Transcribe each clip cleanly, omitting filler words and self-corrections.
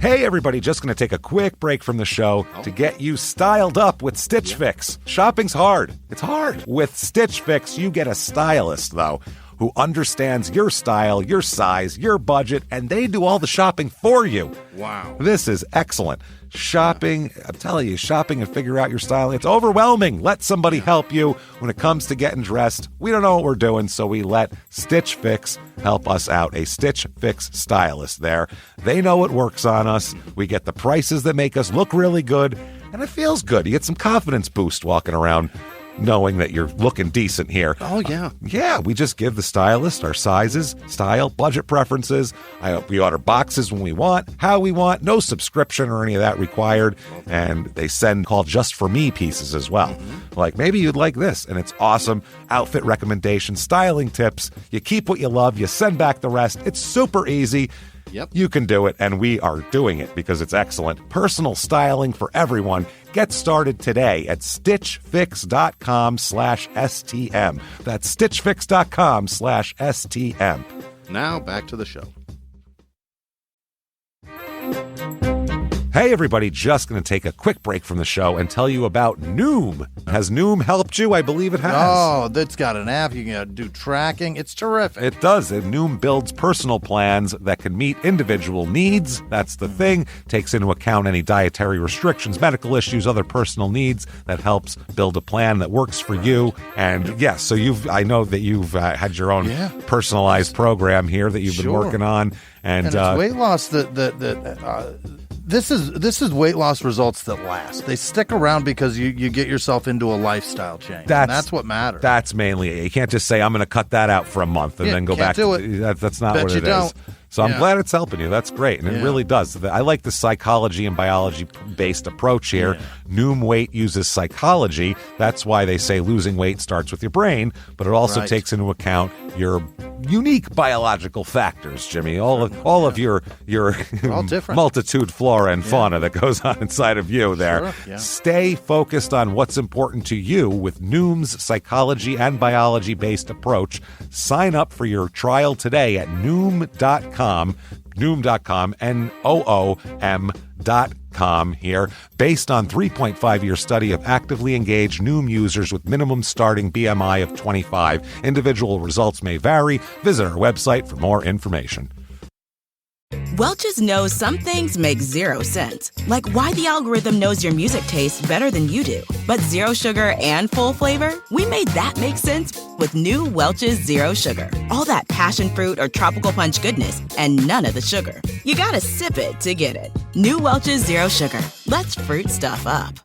Hey everybody, just going to take a quick break from the show to get you styled up with Stitch Fix. Shopping's hard. It's hard. With Stitch Fix, you get a stylist, though, who understands your style, your size, your budget, and they do all the shopping for you. Wow. This is excellent. Shopping, I'm telling you, shopping and figure out your style, it's overwhelming. Let somebody help you when it comes to getting dressed. We don't know what we're doing, so we let Stitch Fix help us out. A Stitch Fix stylist there. They know what works on us. We get the prices that make us look really good, and it feels good. You get some confidence boost walking around knowing that you're looking decent here. Oh, yeah. Yeah, we just give the stylist our sizes, style, budget preferences. We order boxes when we want, how we want, no subscription or any of that required. And they send called Just For Me pieces as well. Like, maybe you'd like this, and it's awesome. Outfit recommendations, styling tips. You keep what you love, you send back the rest. It's super easy. Yep. You can do it, and we are doing it because it's excellent. Personal styling for everyone. Get started today at stitchfix.com/STM. That's stitchfix.com/STM. Now back to the show. Hey everybody, just going to take a quick break from the show and tell you about Noom. Has Noom helped you? I believe it has. Oh, that's got an app. You can do tracking. It's terrific. It does. And Noom builds personal plans that can meet individual needs. That's the thing. Takes into account any dietary restrictions, medical issues, other personal needs. That helps build a plan that works for you. And yes, so I know that you've had your own personalized program here that you've been working on. And it's weight loss This is weight loss results that last. They stick around because you get yourself into a lifestyle change. That's what matters. That's mainly it. You can't just say, I'm going to cut that out for a month and then go back to it. That's not what it is. So I'm glad it's helping you. That's great. And it really does. I like the psychology and biology-based approach here. Yeah. Noom Weight uses psychology. That's why they say losing weight starts with your brain, but it also takes into account your unique biological factors, Jimmy. All of your multitude flora and fauna that goes on inside of you there. Sure. Yeah. Stay focused on what's important to you with Noom's psychology and biology-based approach. Sign up for your trial today at Noom.com, Noom.com here. Based on 3.5-year study of actively engaged Noom users with minimum starting BMI of 25. Individual results may vary. Visit our website for more information. Welch's knows some things make zero sense, like why the algorithm knows your music tastes better than you do. But zero sugar and full flavor? We made that make sense with new Welch's Zero Sugar. All that passion fruit or tropical punch goodness and none of the sugar. You gotta sip it to get it. New Welch's Zero Sugar. Let's fruit stuff up.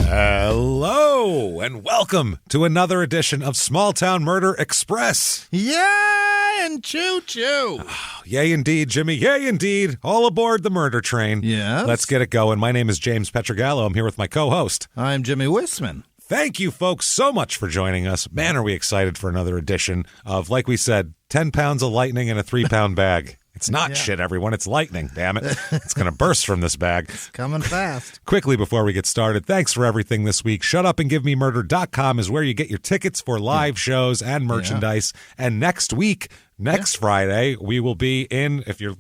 Hello, and welcome to another edition of Small Town Murder Express. Yay, and choo-choo. Oh, yay indeed, Jimmy. Yay indeed. All aboard the murder train. Yes. Let's get it going. My name is James Pietragallo. I'm here with my co-host. I'm Jimmie Whisman. Thank you, folks, so much for joining us. Man, are we excited for another edition of, like we said, 10 pounds of lightning in a 3-pound bag. It's not shit, everyone. It's lightning, damn it. It's going to burst from this bag. It's coming fast. Quickly before we get started, thanks for everything this week. ShutUpAndGiveMeMurder.com is where you get your tickets for live shows and merchandise. And next week, Friday, we will be in, if you're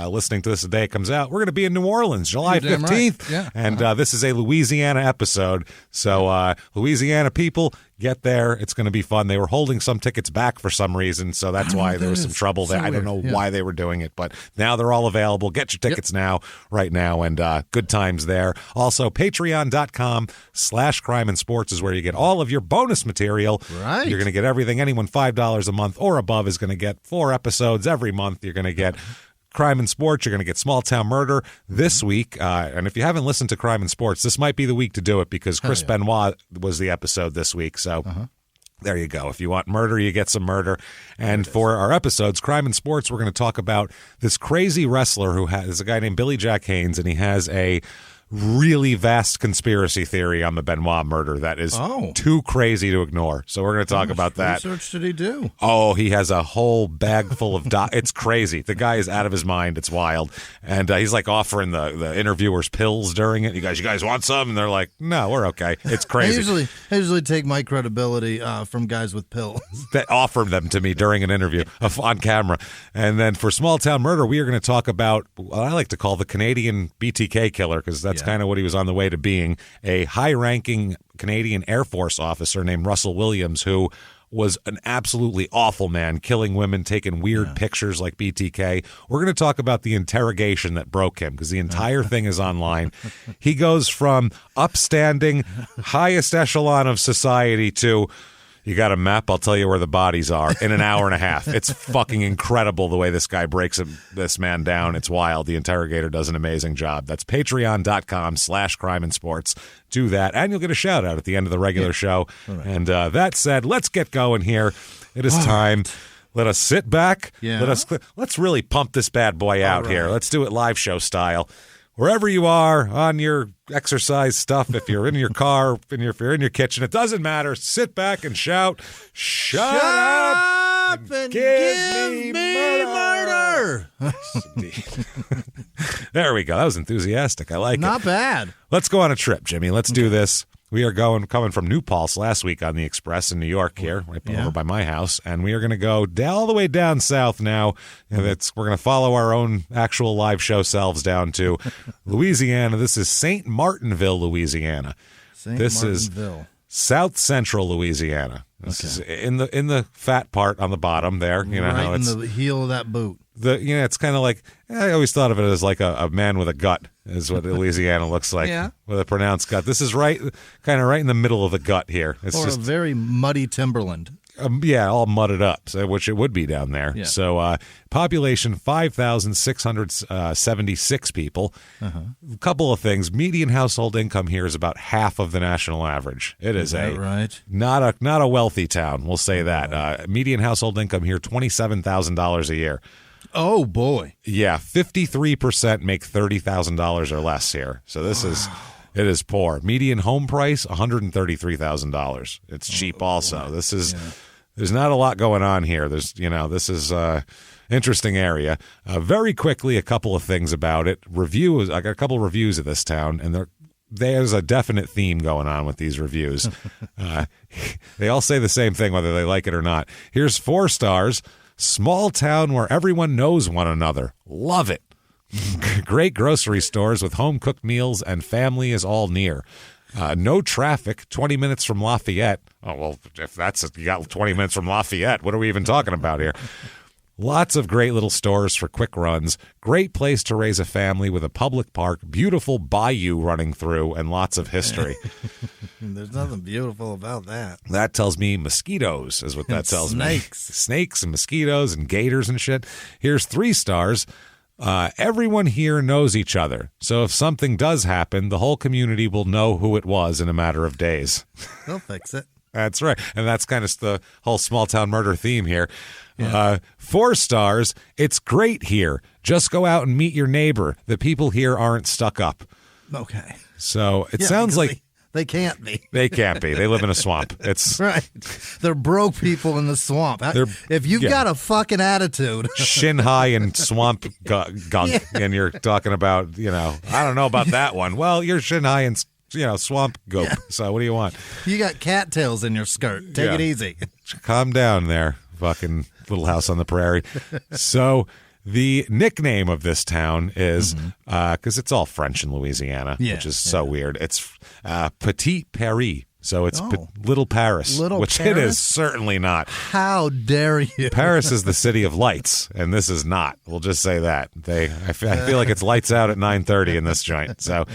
listening to this the day it comes out, we're going to be in New Orleans, July 15th. Right. And this is a Louisiana episode. So Louisiana people, get there. It's going to be fun. They were holding some tickets back for some reason, so that's why there was some trouble there. I don't know why they were doing it, but now they're all available. Get your tickets right now, and good times there. Also, patreon.com/crime and sports is where you get all of your bonus material. Right. You're going to get everything. Anyone $5 a month or above is going to get 4 episodes every month. You're going to get Crime and Sports. You're going to get Small Town Murder this week. And if you haven't listened to Crime and Sports, this might be the week to do it because Chris Benoit was the episode this week. So there you go. If you want murder, you get some murder. And for our episodes, Crime and Sports, we're going to talk about this crazy wrestler who has a guy named Billy Jack Haynes, and he has a really vast conspiracy theory on the Benoit murder that is too crazy to ignore. So we're going to talk about that. What research did he do? Oh, he has a whole bag full of it's crazy. The guy is out of his mind. It's wild. And he's like offering the interviewers pills during it. You guys want some? And they're like, no, we're okay. It's crazy. I usually take my credibility from guys with pills. That offered them to me during an interview on camera. And then for Small Town Murder, we are going to talk about what I like to call the Canadian BTK killer, because that's kind of what he was on the way to being, a high-ranking Canadian Air Force officer named Russell Williams, who was an absolutely awful man, killing women, taking weird pictures like BTK. We're going to talk about the interrogation that broke him, because the entire thing is online. He goes from upstanding, highest echelon of society to, you got a map? I'll tell you where the bodies are in an hour and a half. It's fucking incredible the way this guy breaks this man down. It's wild. The interrogator does an amazing job. That's patreon.com/crime and sports. Do that, and you'll get a shout out at the end of the regular show. Right. And that said, let's get going here. It is time. Let us sit back. Yeah. Let's really pump this bad boy out here. Let's do it live show style. Wherever you are on your exercise stuff, if you're in your car, if you're in your kitchen, it doesn't matter. Sit back and shout, Shut up and give me murder. There we go. That was enthusiastic. I like it. Not bad. Let's go on a trip, Jimmy. Let's do this. We are coming from New Paltz last week on the Express in New York here, right over by my house, and we are going to go all the way down south now. And we're going to follow our own actual live show selves down to Louisiana. This is St. Martinville, Louisiana. This is South Central Louisiana. This is in the fat part on the bottom there. You know right how it's in the heel of that boot. It's kind of like, I always thought of it as like a man with a gut is what Louisiana looks like, with a pronounced gut. This is kind of right in the middle of the gut here. It's just a very muddy timberland. All mudded up, which it would be down there. Yeah. So population 5,676 people. A couple of things. Median household income here is about half of the national average. It is not a wealthy town, we'll say that. Median household income here, $27,000 a year. Oh, boy. Yeah, 53% make $30,000 or less here. So this is... It is poor. Median home price, $133,000. It's cheap also. This is there's not a lot going on here. This is interesting area. Very quickly, a couple of things about it. Reviews. I got a couple of reviews of this town, and there's a definite theme going on with these reviews. They all say the same thing, whether they like it or not. Here's 4 stars. Small town where everyone knows one another. Love it. Great grocery stores with home-cooked meals, and family is all near. No traffic, 20 minutes from Lafayette. Oh, well, if you got 20 minutes from Lafayette, what are we even talking about here? Lots of great little stores for quick runs. Great place to raise a family with a public park, beautiful bayou running through, and lots of history. There's nothing beautiful about that. That tells me mosquitoes is what that tells me. Snakes and mosquitoes and gators and shit. Here's 3 stars. Everyone here knows each other, so if something does happen, the whole community will know who it was in a matter of days. They'll fix it. That's right, and that's kind of the whole small town murder theme here. 4 stars, it's great here. Just go out and meet your neighbor. The people here aren't stuck up. Okay. So it sounds like... They can't be. They can't be. They live in a swamp. It's right. They're broke people in the swamp. If you've got a fucking attitude, shin high and swamp gunk, and you're talking about, I don't know about that one. Well, you're shin high and swamp goop. Yeah. So what do you want? You got cattails in your skirt. Take it easy. Calm down there, fucking Little House on the Prairie. So. The nickname of this town is, because it's all French in Louisiana, which is so weird, it's Petit Paris. So it's Little Paris, which Paris? It is certainly not. How dare you? Paris is the city of lights, and this is not. We'll just say that. I feel like it's lights out at 9:30 in this joint. So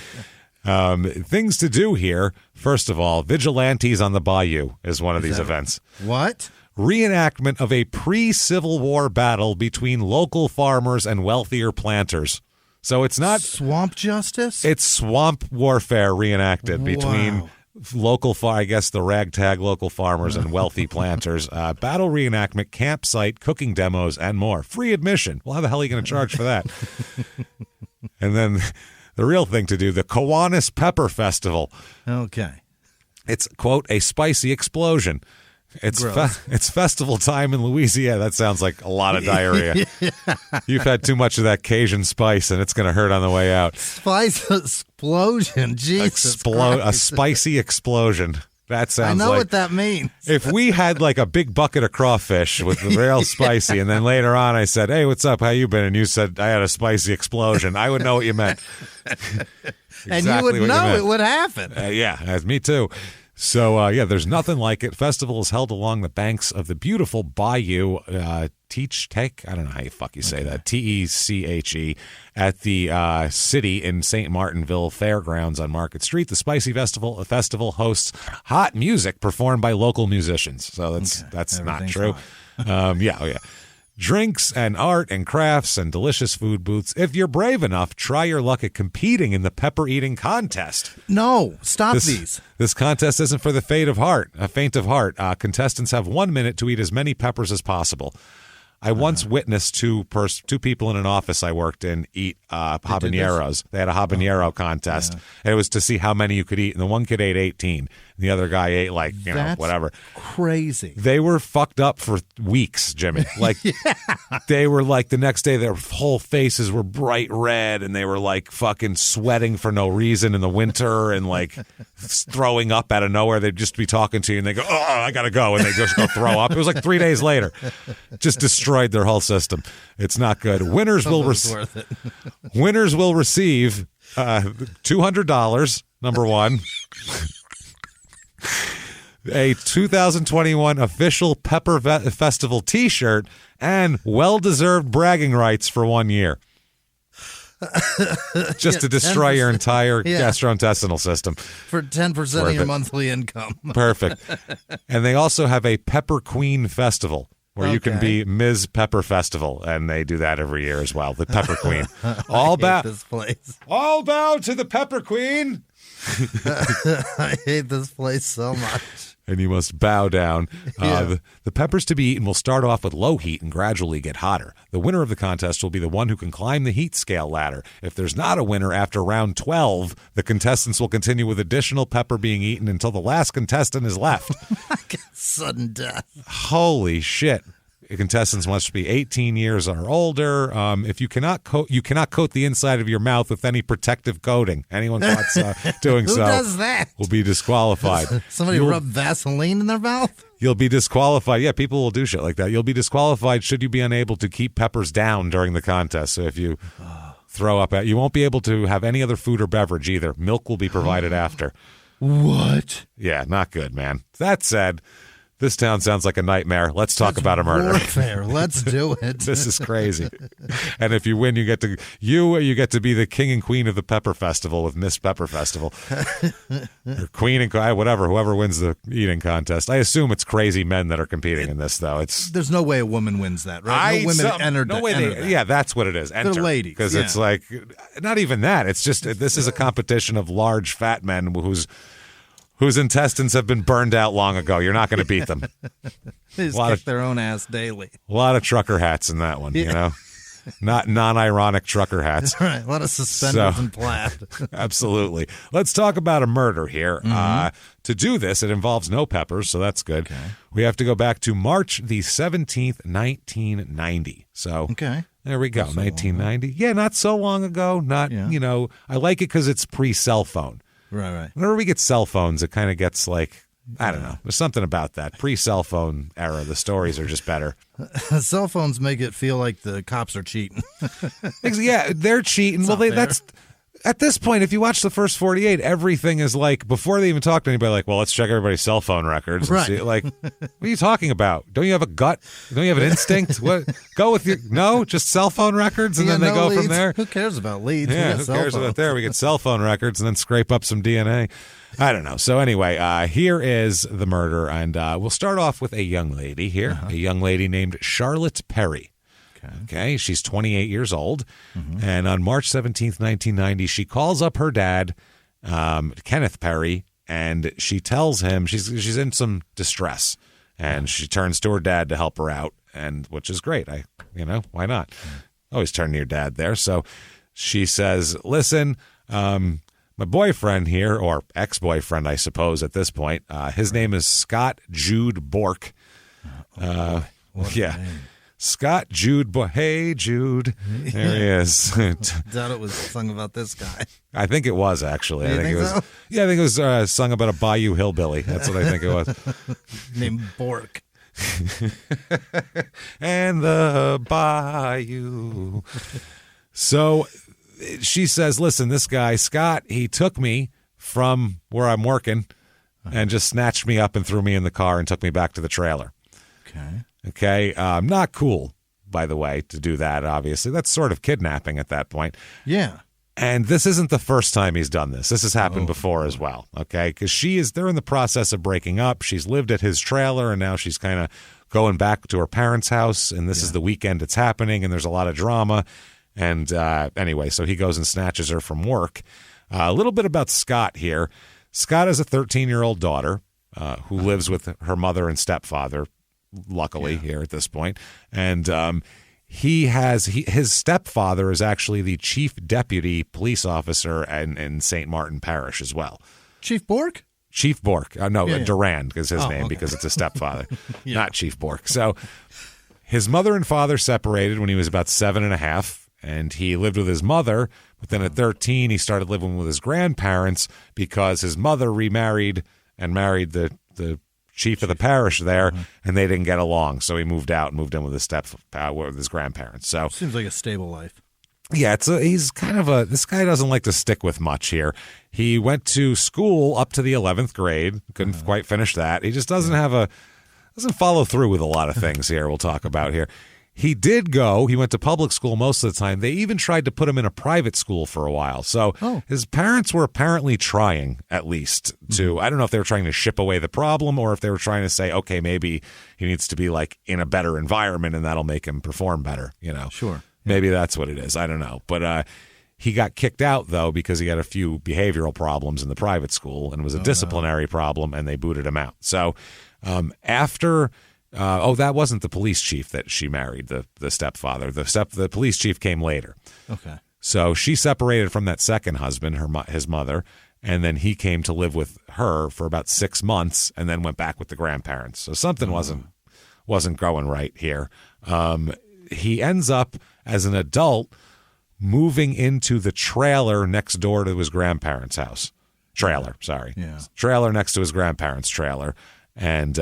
things to do here, first of all, Vigilantes on the Bayou is one of these events. What? Reenactment of a pre-Civil War battle between local farmers and wealthier planters. So it's not... Swamp justice? It's swamp warfare reenacted between the ragtag local farmers and wealthy planters. Battle reenactment, campsite, cooking demos, and more. Free admission. Well, how the hell are you going to charge for that? And then The real thing to do, the Kiwanis Pepper Festival. Okay. It's, quote, a spicy explosion. It's festival time in Louisiana. That sounds like a lot of diarrhea. You've had too much of that Cajun spice, and it's going to hurt on the way out. Spice explosion. Jesus Christ. A spicy explosion. That sounds I know what that means. If we had like a big bucket of crawfish with the real spicy, and then later on I said, "Hey, what's up? How you been?" And you said, "I had a spicy explosion," I would know what you meant. And you would know it would happen. Yeah, me too. So, there's nothing like it. Festival is held along the banks of the beautiful bayou, Teche, I don't know how you say that, Teche, at the city in St. Martinville Fairgrounds on Market Street. The Spicy Festival hosts hot music performed by local musicians. So that's not true. Yeah. Drinks and art and crafts and delicious food booths. If you're brave enough, try your luck at competing in the pepper eating contest. No, stop these. This contest isn't for the faint of heart. Contestants have 1 minute to eat as many peppers as possible. I once witnessed two people in an office I worked in eat habaneros. They had a habanero contest. Yeah. And it was to see how many you could eat. And the one kid ate 18. And the other guy ate whatever. Crazy. They were fucked up for weeks, Jimmy. They were like the next day their whole faces were bright red and they were like fucking sweating for no reason in the winter and like throwing up out of nowhere. They'd just be talking to you and they go, "Oh, I gotta go," and they just go throw up. It was like 3 days later. Just destroyed their whole system. It's not good. Winners will receive $200, number one. A 2021 official Pepper Festival T-shirt and well-deserved bragging rights for 1 year. Just to destroy your entire gastrointestinal system. For 10% of your monthly income. Perfect. And they also have a Pepper Queen Festival where you can be Ms. Pepper Festival, and they do that every year as well. The Pepper Queen. All bow to the Pepper Queen. I hate this place so much. And you must bow down. The peppers to be eaten will start off with low heat and gradually get hotter. The winner of the contest will be the one who can climb the heat scale ladder. If there's not a winner after round 12, the contestants will continue with additional pepper being eaten until the last contestant is left. Sudden death. Holy shit. Contestants must be 18 years or older. If you cannot coat the inside of your mouth with any protective coating. Anyone caught doing Who so does that? will be disqualified. Somebody rub Vaseline in their mouth? You'll be disqualified. Yeah, people will do shit like that. You'll be disqualified should you be unable to keep peppers down during the contest. So if you throw up, you won't be able to have any other food or beverage either. Milk will be provided after. What? Yeah, not good, man. That said, this town sounds like a nightmare. Let's talk about a murder. Warfare. Let's do it. This is crazy. And if you win, you get to be the king and queen of the Pepper Festival with Miss Pepper Festival. Or queen and whatever, whoever wins the eating contest. I assume it's crazy men that are competing in this, though. There's no way a woman wins that, right? No women entered. No way that. Yeah, that's what it is. Enter. They're ladies. Because it's like, not even that. It's just, this is a competition of large fat men whose intestines have been burned out long ago. You're not going to beat them. They just kick their own ass daily. A lot of trucker hats in that one, you know? Not non-ironic trucker hats. Right, a lot of suspenders and plaid. Absolutely. Let's talk about a murder here. Mm-hmm. To do this, it involves no peppers, so that's good. Okay. We have to go back to March the 17th, 1990. So there we go, 1990. Yeah, not so long ago. I like it because it's pre-cell phone. Right. Whenever we get cell phones, it kind of gets like, I don't know. There's something about that. Pre-cell phone era, the stories are just better. Cell phones make it feel like the cops are cheating. Yeah, they're cheating. That's at this point, if you watch the first 48, everything is like, before they even talk to anybody, like, well, let's check everybody's cell phone records. And see, like, what are you talking about? Don't you have a gut? Don't you have an instinct? What? Go with your, no, just cell phone records, and then they go leads. from there. Who cares about leads? Yeah, who cares about there? We get cell phone records and then scrape up some DNA. I don't know. So anyway, here is the murder, and we'll start off with a young lady here, a young lady named Charlotte Perry. Okay, she's 28 years old, and on March 17th, 1990, she calls up her dad, Kenneth Perry, and she tells him she's in some distress, and she turns to her dad to help her out, and which is great. Why not? Always turn to your dad there. So she says, "Listen, My boyfriend here, or ex-boyfriend, I suppose, at this point, his name is Scott Jude Bork. Yeah. Scott Jude Bork. Hey, Jude. There he is. I doubt it was sung about this guy. I think it was, actually. I think it was. So? Yeah, I think it was sung about a Bayou hillbilly. That's what I think it was. Named Bork. And the Bayou. So she says, listen, this guy, Scott, he took me from where I'm working and just snatched me up and threw me in the car and took me back to the trailer. Okay. Not cool, by the way, to do that, obviously. That's sort of kidnapping at that point. Yeah. And this isn't the first time he's done this. This has happened before as well, okay? Because they're in the process of breaking up. She's lived at his trailer, and now she's kind of going back to her parents' house, and this is the weekend it's happening, and there's a lot of drama. And anyway, so he goes and snatches her from work. A little bit about Scott here. Scott has a 13-year-old daughter who lives with her mother and stepfather, luckily, here at this point. And his stepfather is actually the chief deputy police officer in St. Martin Parish as well. Chief Bork? Chief Bork. Durand is his name because it's a stepfather, not Chief Bork. So his mother and father separated when he was about 7.5. And he lived with his mother, but then at 13, he started living with his grandparents because his mother remarried and married the chief of the parish there, and they didn't get along. So he moved out and moved in with his grandparents. So seems like a stable life. Yeah, he's kind of this guy doesn't like to stick with much here. He went to school up to the 11th grade, couldn't quite finish that. He just doesn't follow through with a lot of things here we'll talk about here. He went to public school most of the time. They even tried to put him in a private school for a while. So his parents were apparently trying, at least, to, I don't know if they were trying to ship away the problem or if they were trying to say, okay, maybe he needs to be like in a better environment and that'll make him perform better, Sure. Maybe that's what it is. I don't know. But he got kicked out, though, because he had a few behavioral problems in the private school and it was a disciplinary problem, and they booted him out. So after... that wasn't the police chief that she married, the stepfather. The police chief came later. Okay. So she separated from that second husband, his mother, and then he came to live with her for about 6 months and then went back with the grandparents. So something wasn't going right here. He ends up, as an adult, moving into the trailer next door to his grandparents' house. Trailer next to his grandparents' trailer. And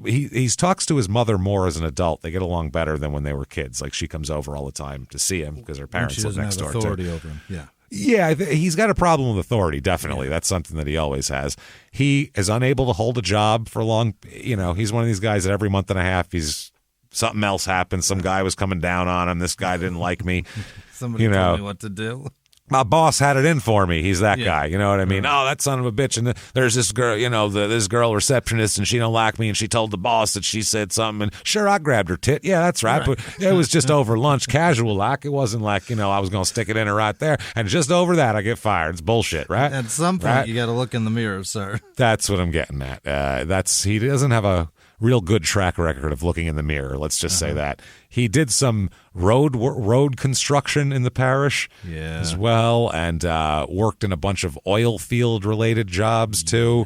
he talks to his mother more as an adult. They get along better than when they were kids. Like, she comes over all the time to see him because her parents live next door. Authority over him. Yeah, he's got a problem with authority, definitely. That's something that he always has. He is unable to hold a job for long. He's one of these guys that every month and a half, something else happens. Some guy was coming down on him. This guy didn't like me. Somebody told me what to do. My boss had it in for me. He's that guy. You know what I mean? Oh, that son of a bitch. And there's this girl, this girl receptionist, and she don't like me, and she told the boss that she said something. And sure, I grabbed her tit. Yeah, that's right. But it was just over lunch, casual like. It wasn't like, I was going to stick it in her right there. And just over that, I get fired. It's bullshit, right? At some point, you got to look in the mirror, sir. That's what I'm getting at. He doesn't have a real good track record of looking in the mirror. Let's just say that. He did some road construction in the parish as well, and worked in a bunch of oil field related jobs too.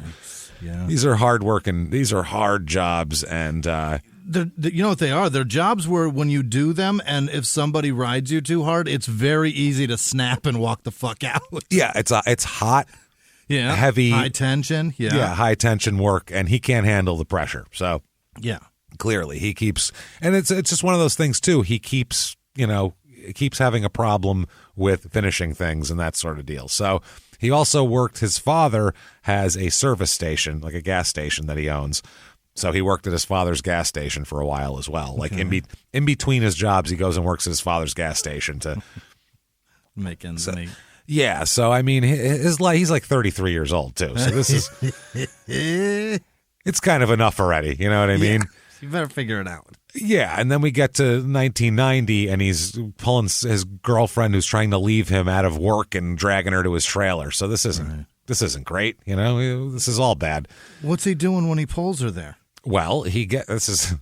Yeah. These are hard jobs, and you know what they are? They're jobs where when you do them, and if somebody rides you too hard, it's very easy to snap and walk the fuck out. Yeah, it's hot. Yeah, heavy, high tension. Yeah, high tension work, and he can't handle the pressure. So clearly he keeps, and it's just one of those things too. He keeps having a problem with finishing things and that sort of deal. So he also worked. His father has a service station, like a gas station that he owns. So he worked at his father's gas station for a while as well. Like in between his jobs, he goes and works at his father's gas station to make ends meet. Yeah, so I mean, he's like 33 years old too. So this is, it's kind of enough already. You know what I mean? You better figure it out. Yeah, and then we get to 1990, and he's pulling his girlfriend who's trying to leave him out of work and dragging her to his trailer. So this isn't great. This is all bad. What's he doing when he pulls her there? Well, the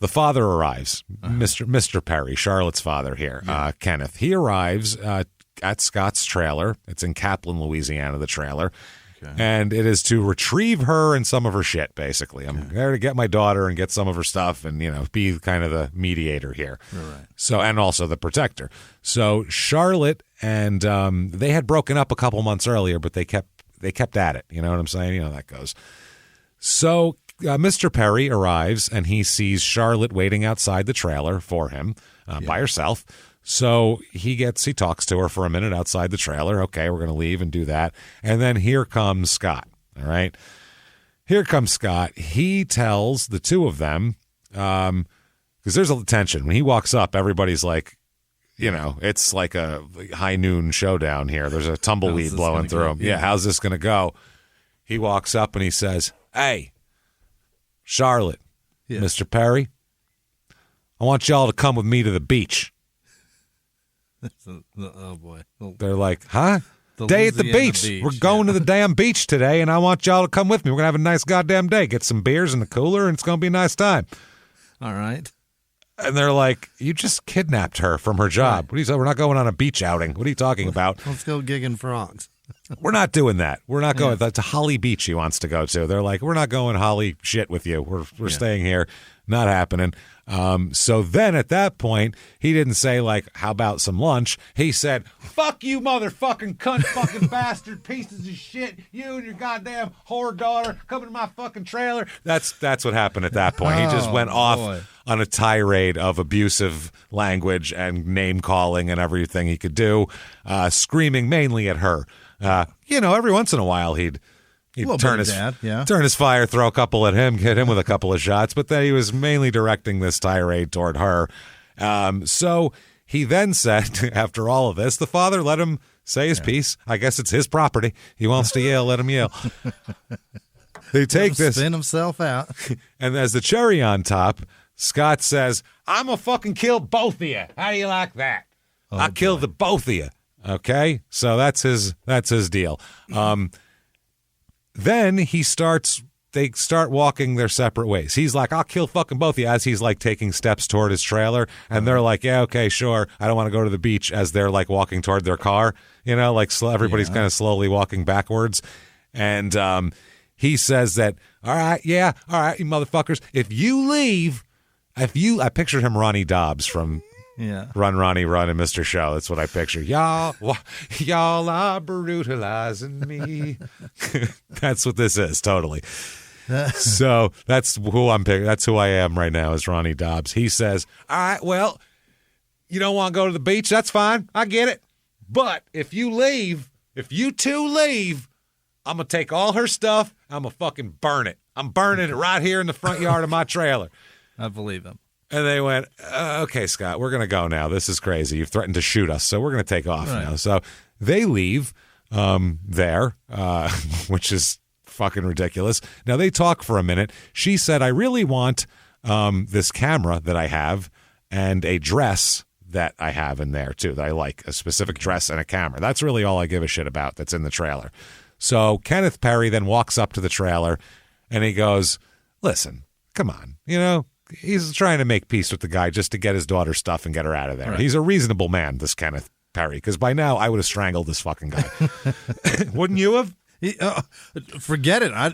father arrives, Mr. Perry, Charlotte's father here, Kenneth. He arrives. at Scott's trailer. It's in Kaplan, Louisiana, the trailer. Okay. And it is to retrieve her and some of her shit, basically. I'm there to get my daughter and get some of her stuff and, be kind of the mediator here. Right. So, and also the protector. So Charlotte and they had broken up a couple months earlier, but they kept at it. You know what I'm saying? You know how that goes. So Mr. Perry arrives and he sees Charlotte waiting outside the trailer for him by herself. So he talks to her for a minute outside the trailer. Okay, we're going to leave and do that. And then here comes Scott. All right. Here comes Scott. He tells the two of them, because there's a tension. When he walks up, everybody's like, it's like a high noon showdown here. There's a tumbleweed blowing through him. Yeah, how's this going to go? He walks up and he says, "Hey, Charlotte, Mr. Perry, I want y'all to come with me to the beach." Oh, boy. They're like, huh? Day at the beach. We're going to the damn beach today, and I want y'all to come with me. We're going to have a nice goddamn day. Get some beers in the cooler, and it's going to be a nice time. All right. And they're like, you just kidnapped her from her job. Right. What are you saying? We're not going on a beach outing. What are you talking about? Let's go gigging frogs. We're not doing that. We're not going. That's a Holly Beach he wants to go to. They're like, we're not going Holly shit with you. We're staying here. Not happening. So then at that point, he didn't say, like, how about some lunch? He said, fuck you, motherfucking cunt, fucking bastard, pieces of shit. You and your goddamn whore daughter coming to my fucking trailer. That's what happened at that point. He just went off on a tirade of abusive language and name calling and everything he could do, screaming mainly at her. Every once in a while he'd turn his fire, throw a couple at him, hit him with a couple of shots, but then he was mainly directing this tirade toward her. So he then said, after all of this, the father let him say his piece. I guess it's his property. He wants to yell, let him yell. They take this. Spin himself out. And as the cherry on top, Scott says, I'm going to fucking kill both of you. How do you like that? I'll kill the both of you. Okay? So that's his deal. Then they start walking their separate ways. He's like, I'll kill fucking both of you, as he's like taking steps toward his trailer. And they're like, yeah, okay, sure. I don't want to go to the beach, as they're like walking toward their car, everybody's kind of slowly walking backwards. And he says that, all right, you motherfuckers, if you leave, I pictured him Ronnie Dobbs from Run, Ronnie, Run, and Mr. Show. That's what I picture. Y'all are brutalizing me. That's what this is, totally. So that's who I'm picking. That's who I am right now, is Ronnie Dobbs. He says, all right, well, you don't want to go to the beach? That's fine. I get it. But if you two leave, I'm going to take all her stuff. I'm going to fucking burn it. I'm burning it right here in the front yard of my trailer. I believe him. And they went, okay, Scott, we're going to go now. This is crazy. You've threatened to shoot us, so we're going to take off now. So they leave there, which is fucking ridiculous. Now, they talk for a minute. She said, I really want this camera that I have and a dress that I have in there, too, that I like, a specific dress and a camera. That's really all I give a shit about that's in the trailer. So Kenneth Perry then walks up to the trailer, and he goes, listen, come on, he's trying to make peace with the guy just to get his daughter's stuff and get her out of there. Right. He's a reasonable man, this Kenneth Perry, because by now I would have strangled this fucking guy. Wouldn't you have? Forget it. I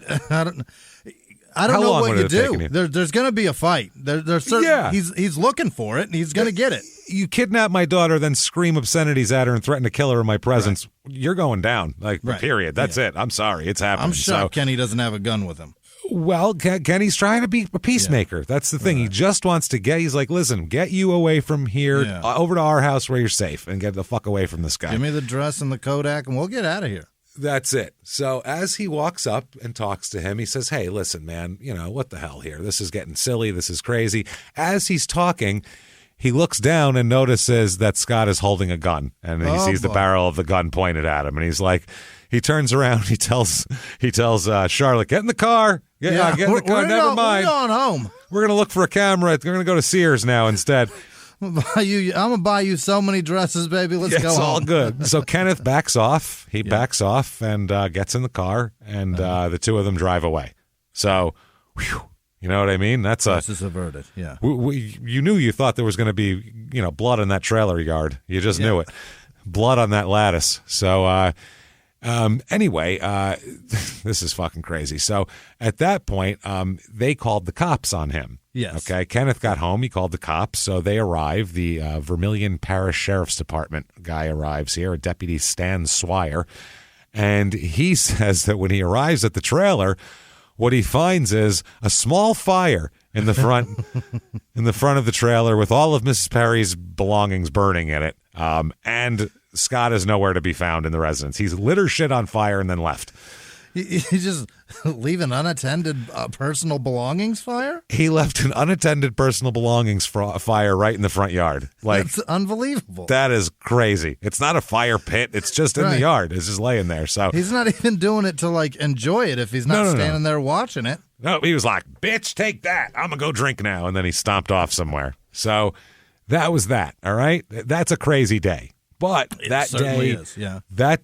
don't know what you do. There's going to be a fight. There's certain, he's looking for it, and he's going to get it. You kidnap my daughter, then scream obscenities at her and threaten to kill her in my presence. Right. You're going down. Period. That's it. I'm sorry. It's happening. I'm shocked Kenny doesn't have a gun with him. Well, Kenny's trying to be a peacemaker. That's the thing. Right. He just wants to he's like, listen, get you away from here, over to our house where you're safe, and get the fuck away from this guy. Give me the dress and the Kodak, and we'll get out of here. That's it. So as he walks up and talks to him, he says, hey, listen, man, what the hell here? This is getting silly. This is crazy. As he's talking, he looks down and notices that Scott is holding a gun, and he sees the barrel of the gun pointed at him, and he's like, he turns around, he tells Charlotte, get in the car. Get in the car. Never mind. We're going home. We're going to look for a camera. We're going to go to Sears now instead. I'm going to buy you so many dresses, baby. Let's go home. It's all good. So Kenneth backs off. He backs off and gets in the car, and the two of them drive away. So, you know what I mean? This is averted, yeah. You thought there was going to be, blood in that trailer yard. You just knew it. blood on that lattice. So anyway, this is fucking crazy. So at that point, they called the cops on him. Yes. Okay. Kenneth got home. He called the cops. So they arrive. The Vermilion Parish Sheriff's Department guy arrives here, a Deputy Stan Swire. And he says that when he arrives at the trailer, what he finds is a small fire in the front of the trailer with all of Mrs. Perry's belongings burning in it. And Scott is nowhere to be found in the residence. He's lit her shit on fire and then left. He just leave an unattended personal belongings fire? He left an unattended personal belongings fire right in the front yard. Like, that's unbelievable. That is crazy. It's not a fire pit. It's just in the yard. It's just laying there. So he's not even doing it to like enjoy it if he's not standing there watching it. No, he was like, bitch, take that. I'm going to go drink now. And then he stomped off somewhere. So that was that. All right. That's a crazy day. But that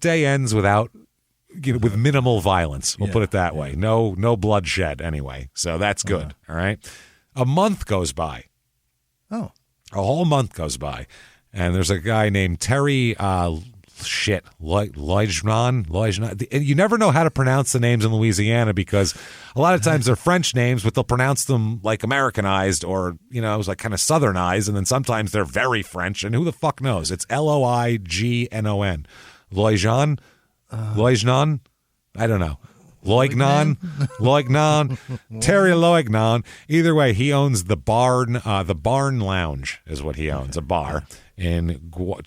day ends with minimal violence. We'll put it that way. No bloodshed anyway. So that's good. All right. A month goes by. Oh. A whole month goes by. And there's a guy named Terry Loignan. You never know how to pronounce the names in Louisiana because a lot of times they're French names, but they'll pronounce them like Americanized or, it was like kind of Southernized. And then sometimes they're very French. And who the fuck knows? It's Loignon. Loignan? Loignan? I don't know. Loignan? Terry Loignan. Either way, he owns the Barn Lounge is what he owns, a bar. In, what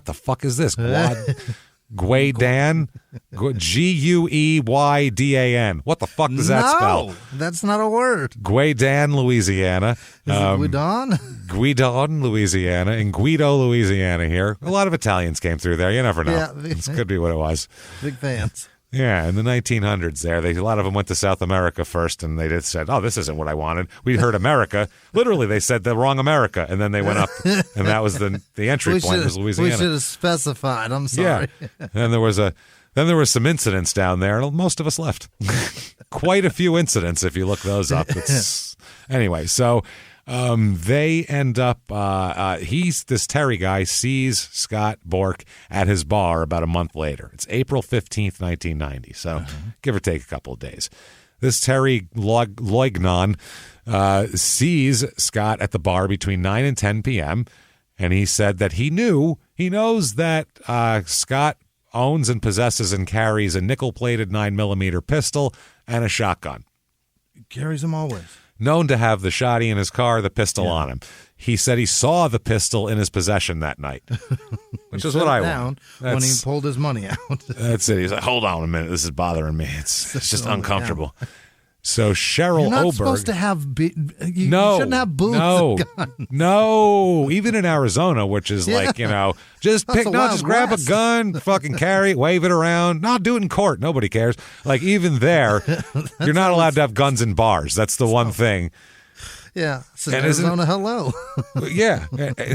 the fuck is this? Gueydan? Gueydan. What the fuck does that spell? No, that's not a word. Gueydan, Louisiana. Is it Guidon? Guidon, Louisiana. In Guido, Louisiana here. A lot of Italians came through there. You never know. Yeah, this could be what it was. Big fans. Yeah, in the 1900s there, a lot of them went to South America first, and they just said, oh, this isn't what I wanted. We heard America. Literally, they said the wrong America, and then they went up, and that was the entry point was Louisiana. We should have specified. I'm sorry. Yeah. And there was some incidents down there, and most of us left. Quite a few incidents, if you look those up. Anyway, so they end up, this Terry guy sees Scott Bork at his bar about a month later. It's April 15th, 1990. So give or take a couple of days. This Terry Loignan sees Scott at the bar between 9 and 10 p.m. And he said that he knows that Scott owns and possesses and carries a nickel-plated 9mm pistol and a shotgun. He carries them always. Known to have the shotty in his car, the pistol on him. He said he saw the pistol in his possession that night, which is what I want. When he pulled his money out. That's it. He's like, hold on a minute. This is bothering me. It's just uncomfortable. So Cheryl You're not Oberg. supposed to have you shouldn't have boots. No. Even in Arizona, which is like, just grab a gun, fucking carry it, wave it around. Not do it in court. Nobody cares. Like even there, you're not allowed to have guns in bars. That's the one thing. Yeah. So Arizona, hello. Yeah.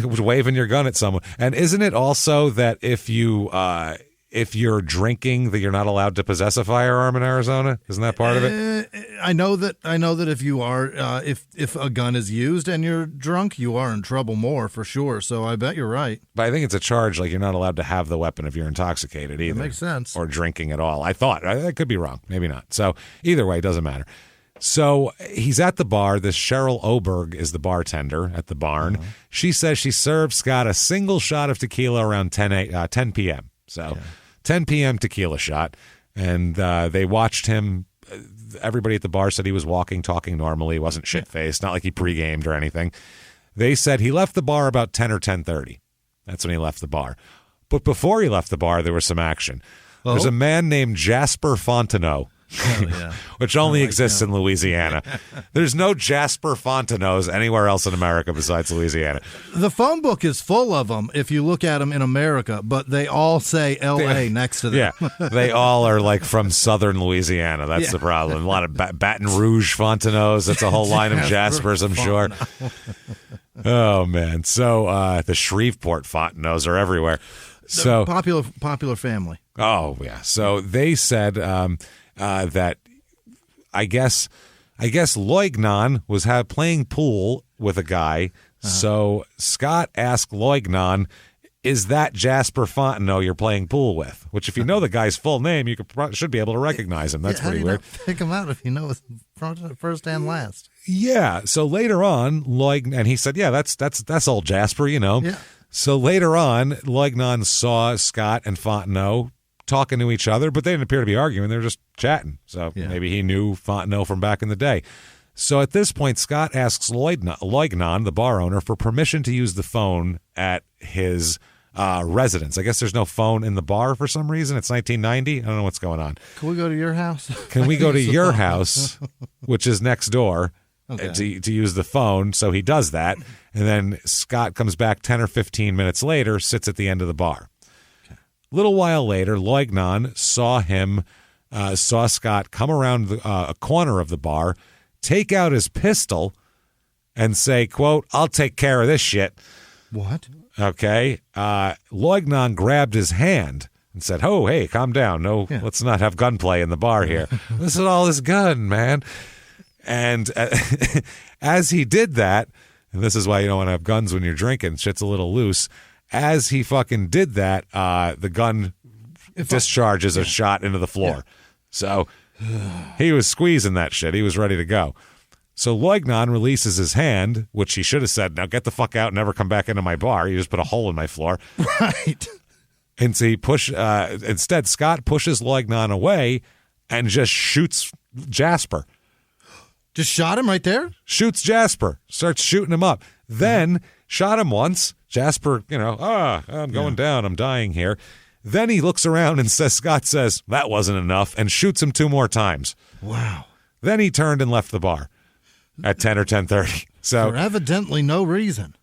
Waving your gun at someone. And isn't it also that if you're drinking, that you're not allowed to possess a firearm in Arizona? Isn't that part of it? I know that if you are, if a gun is used and you're drunk, you are in trouble more for sure. So I bet you're right. But I think it's a charge like you're not allowed to have the weapon if you're intoxicated either. That makes sense. Or drinking at all. I thought. I could be wrong. Maybe not. So either way, it doesn't matter. So he's at the bar. This Cheryl Oberg is the bartender at the barn. She says she served Scott a single shot of tequila around 10 p.m. So 10 p.m. tequila shot. And they watched him. Everybody at the bar said he was walking, talking normally. He wasn't shit-faced. Not like he pre-gamed or anything. They said he left the bar about 10 or 10:30. That's when he left the bar. But before he left the bar, there was some action. Oh? There's a man named Jasper Fontenot. Which only exists in Louisiana. There's no Jasper Fontenaus anywhere else in America besides Louisiana. The phone book is full of them if you look at them in America, but they all say L.A. next to them. Yeah, they all are like from southern Louisiana. That's the problem. A lot of Baton Rouge Fontenaus. That's a whole line of Jaspers, I'm sure. Oh, man. So the Shreveport Fontenaus are everywhere. So popular family. Oh, yeah. So they said that I guess Loignan was playing pool with a guy. So Scott asked Loignan is that Jasper Fontenot you're playing pool with? Which, if you know the guy's full name, you should be able to recognize him. That's pretty weird. Pick him out if you know his first and last. Yeah. So later on, and he said, yeah, that's old Jasper, you know. Yeah. So later on, Loignon saw Scott and Fontenot talking to each other, but they didn't appear to be arguing. They were just chatting. So maybe he knew Fontenot from back in the day. So at this point, Scott asks Loignon, the bar owner, for permission to use the phone at his residence. I guess there's no phone in the bar for some reason. It's 1990. I don't know what's going on. Can we go to your house? Can we go to your house, which is next door, to use the phone? So he does that. And then Scott comes back 10 or 15 minutes later, sits at the end of the bar. A little while later, Loignon saw Scott come around a corner of the bar, take out his pistol, and say, quote, "I'll take care of this shit." What? Okay. Loignon grabbed his hand and said, "Oh, hey, calm down. No, let's not have gunplay in the bar here. This is all his gun, man." And as he did that, and this is why you don't want to have guns when you're drinking, shit's a little loose. As he fucking did that, the gun discharges a shot into the floor. Yeah. So he was squeezing that shit. He was ready to go. So Loignon releases his hand, which he should have said, "Now get the fuck out and never come back into my bar. You just put a hole in my floor." Right. And so instead, Scott pushes Loignon away and just shoots Jasper. Just shot him right there? Shoots Jasper. Starts shooting him up. Then shot him once. Jasper, I'm going down. I'm dying here. Then he looks around and Scott says, "That wasn't enough," and shoots him 2 more times. Wow. Then he turned and left the bar at 10 or 10:30. So for evidently no reason.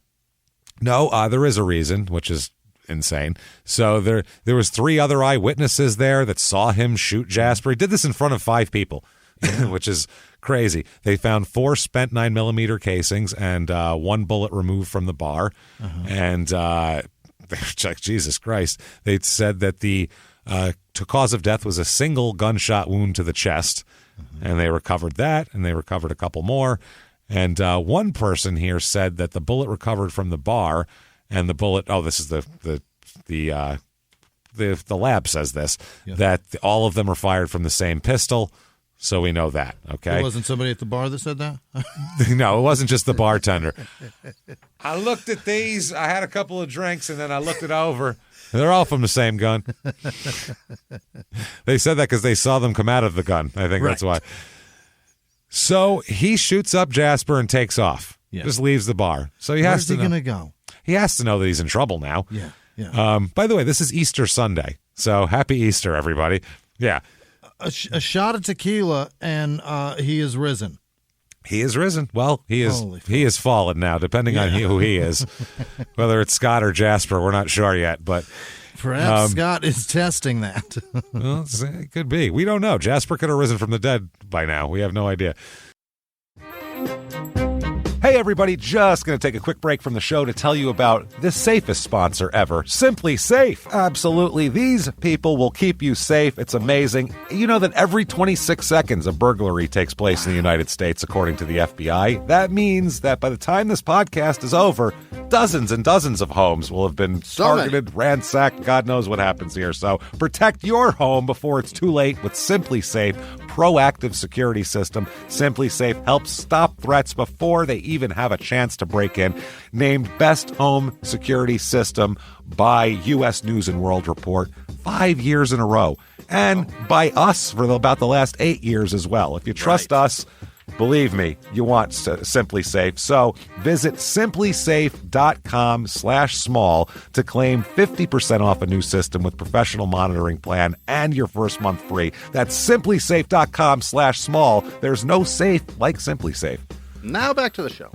No, there is a reason, which is insane. So there was 3 other eyewitnesses there that saw him shoot Jasper. He did this in front of 5 people, which is crazy. They found 4 spent 9mm casings and 1 bullet removed from the bar. And Jesus Christ, they said that the cause of death was a single gunshot wound to the chest. And they recovered that, and they recovered a couple more. And one person here said that the bullet recovered from the bar, and the bullet. Oh, this is the lab says this, that all of them are fired from the same pistol. So we know that. Okay, it wasn't somebody at the bar that said that. No, it wasn't just the bartender. I looked at these. I had a couple of drinks, and then I looked it over. They're all from the same gun. They said that because they saw them come out of the gun. I think that's why. So he shoots up Jasper and takes off. Yeah. Just leaves the bar. So where's he going to go? He has to know that he's in trouble now. Yeah. By the way, this is Easter Sunday. So happy Easter, everybody. Yeah. A shot of tequila, and he is risen. He is risen. Well, he is fallen now, depending on who he is. Whether it's Scott or Jasper, we're not sure yet. But perhaps Scott is testing that. Well, it could be. We don't know. Jasper could have risen from the dead by now. We have no idea. Hey, everybody, just going to take a quick break from the show to tell you about the safest sponsor ever, Simply Safe. Absolutely. These people will keep you safe. It's amazing. You know that every 26 seconds a burglary takes place in the United States, according to the FBI. That means that by the time this podcast is over, dozens and dozens of homes will have been targeted, ransacked. God knows what happens here. So protect your home before it's too late with Simply Safe proactive security system. Simply Safe helps stop threats before they even have a chance to break in. Named Best Home Security System by U.S. News and World Report 5 years in a row. And by us for about the last 8 years as well. If you trust us, believe me, you want Simply Safe. So visit simplysafe.com/small to claim 50% off a new system with professional monitoring plan and your first month free. That's simplysafe.com/small. There's no safe like Simply Safe. Now back to the show.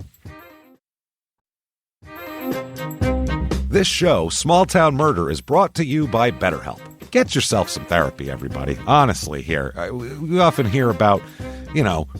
This show, Small Town Murder, is brought to you by BetterHelp. Get yourself some therapy, everybody. Honestly, here. We often hear about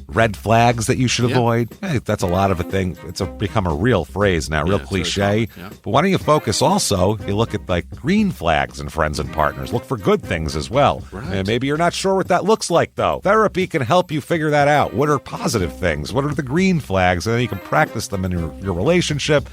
red flags that you should avoid. Hey, that's a lot of a thing. It's become a real phrase now, real cliche. But why don't you focus also, you look at like green flags in friends and partners. Look for good things as well. Right. And maybe you're not sure what that looks like, though. Therapy can help you figure that out. What are positive things? What are the green flags? And then you can practice them in your relationship.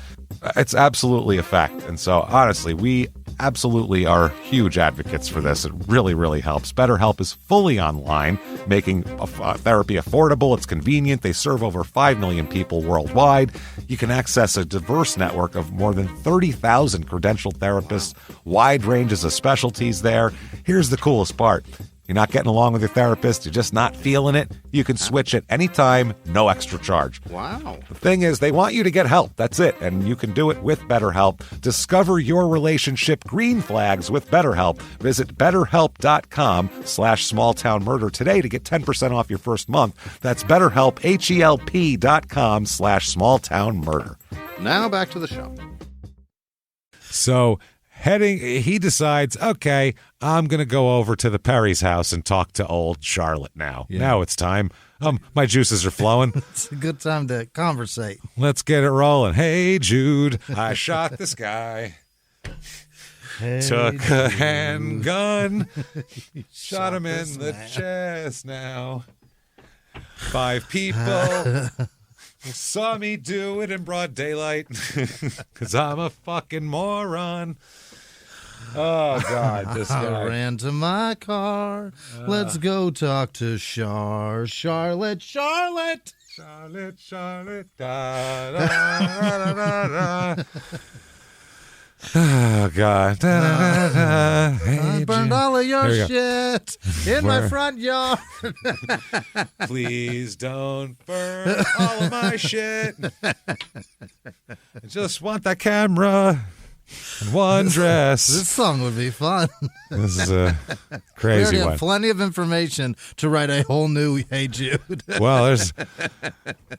It's absolutely a fact. And so, honestly, we absolutely are huge advocates for this. It really, really helps. BetterHelp is fully online, making therapy affordable. It's convenient. They serve over 5 million people worldwide. You can access a diverse network of more than 30,000 credentialed therapists, wide ranges of specialties there. Here's the coolest part. You're not getting along with your therapist, you're just not feeling it, you can switch at any time, no extra charge. Wow. The thing is, they want you to get help. That's it. And you can do it with BetterHelp. Discover your relationship green flags with BetterHelp. Visit BetterHelp.com/smalltownmurder today to get 10% off your first month. That's BetterHelp, HELP.com/smalltownmurder. Now back to the show. So... he decides, okay, I'm going to go over to the Perry's house and talk to old Charlotte now. Yeah. Now it's time. My juices are flowing. It's a good time to conversate. Let's get it rolling. Hey, Jude, I shot this guy. Hey, Took a handgun. Shot him in the chest now. 5 people saw me do it in broad daylight because I'm a fucking moron. Oh, God, this guy. I ran to my car. Let's go talk to Charlotte. Da, da, da, da, da. Oh, God. Da, da, da. Hey, I burned all of your shit in my front yard. Please don't burn all of my shit. I just want that camera and one dress. This song would be fun. This is a crazy we one. Have plenty of information to write a whole new Hey Jude. Well,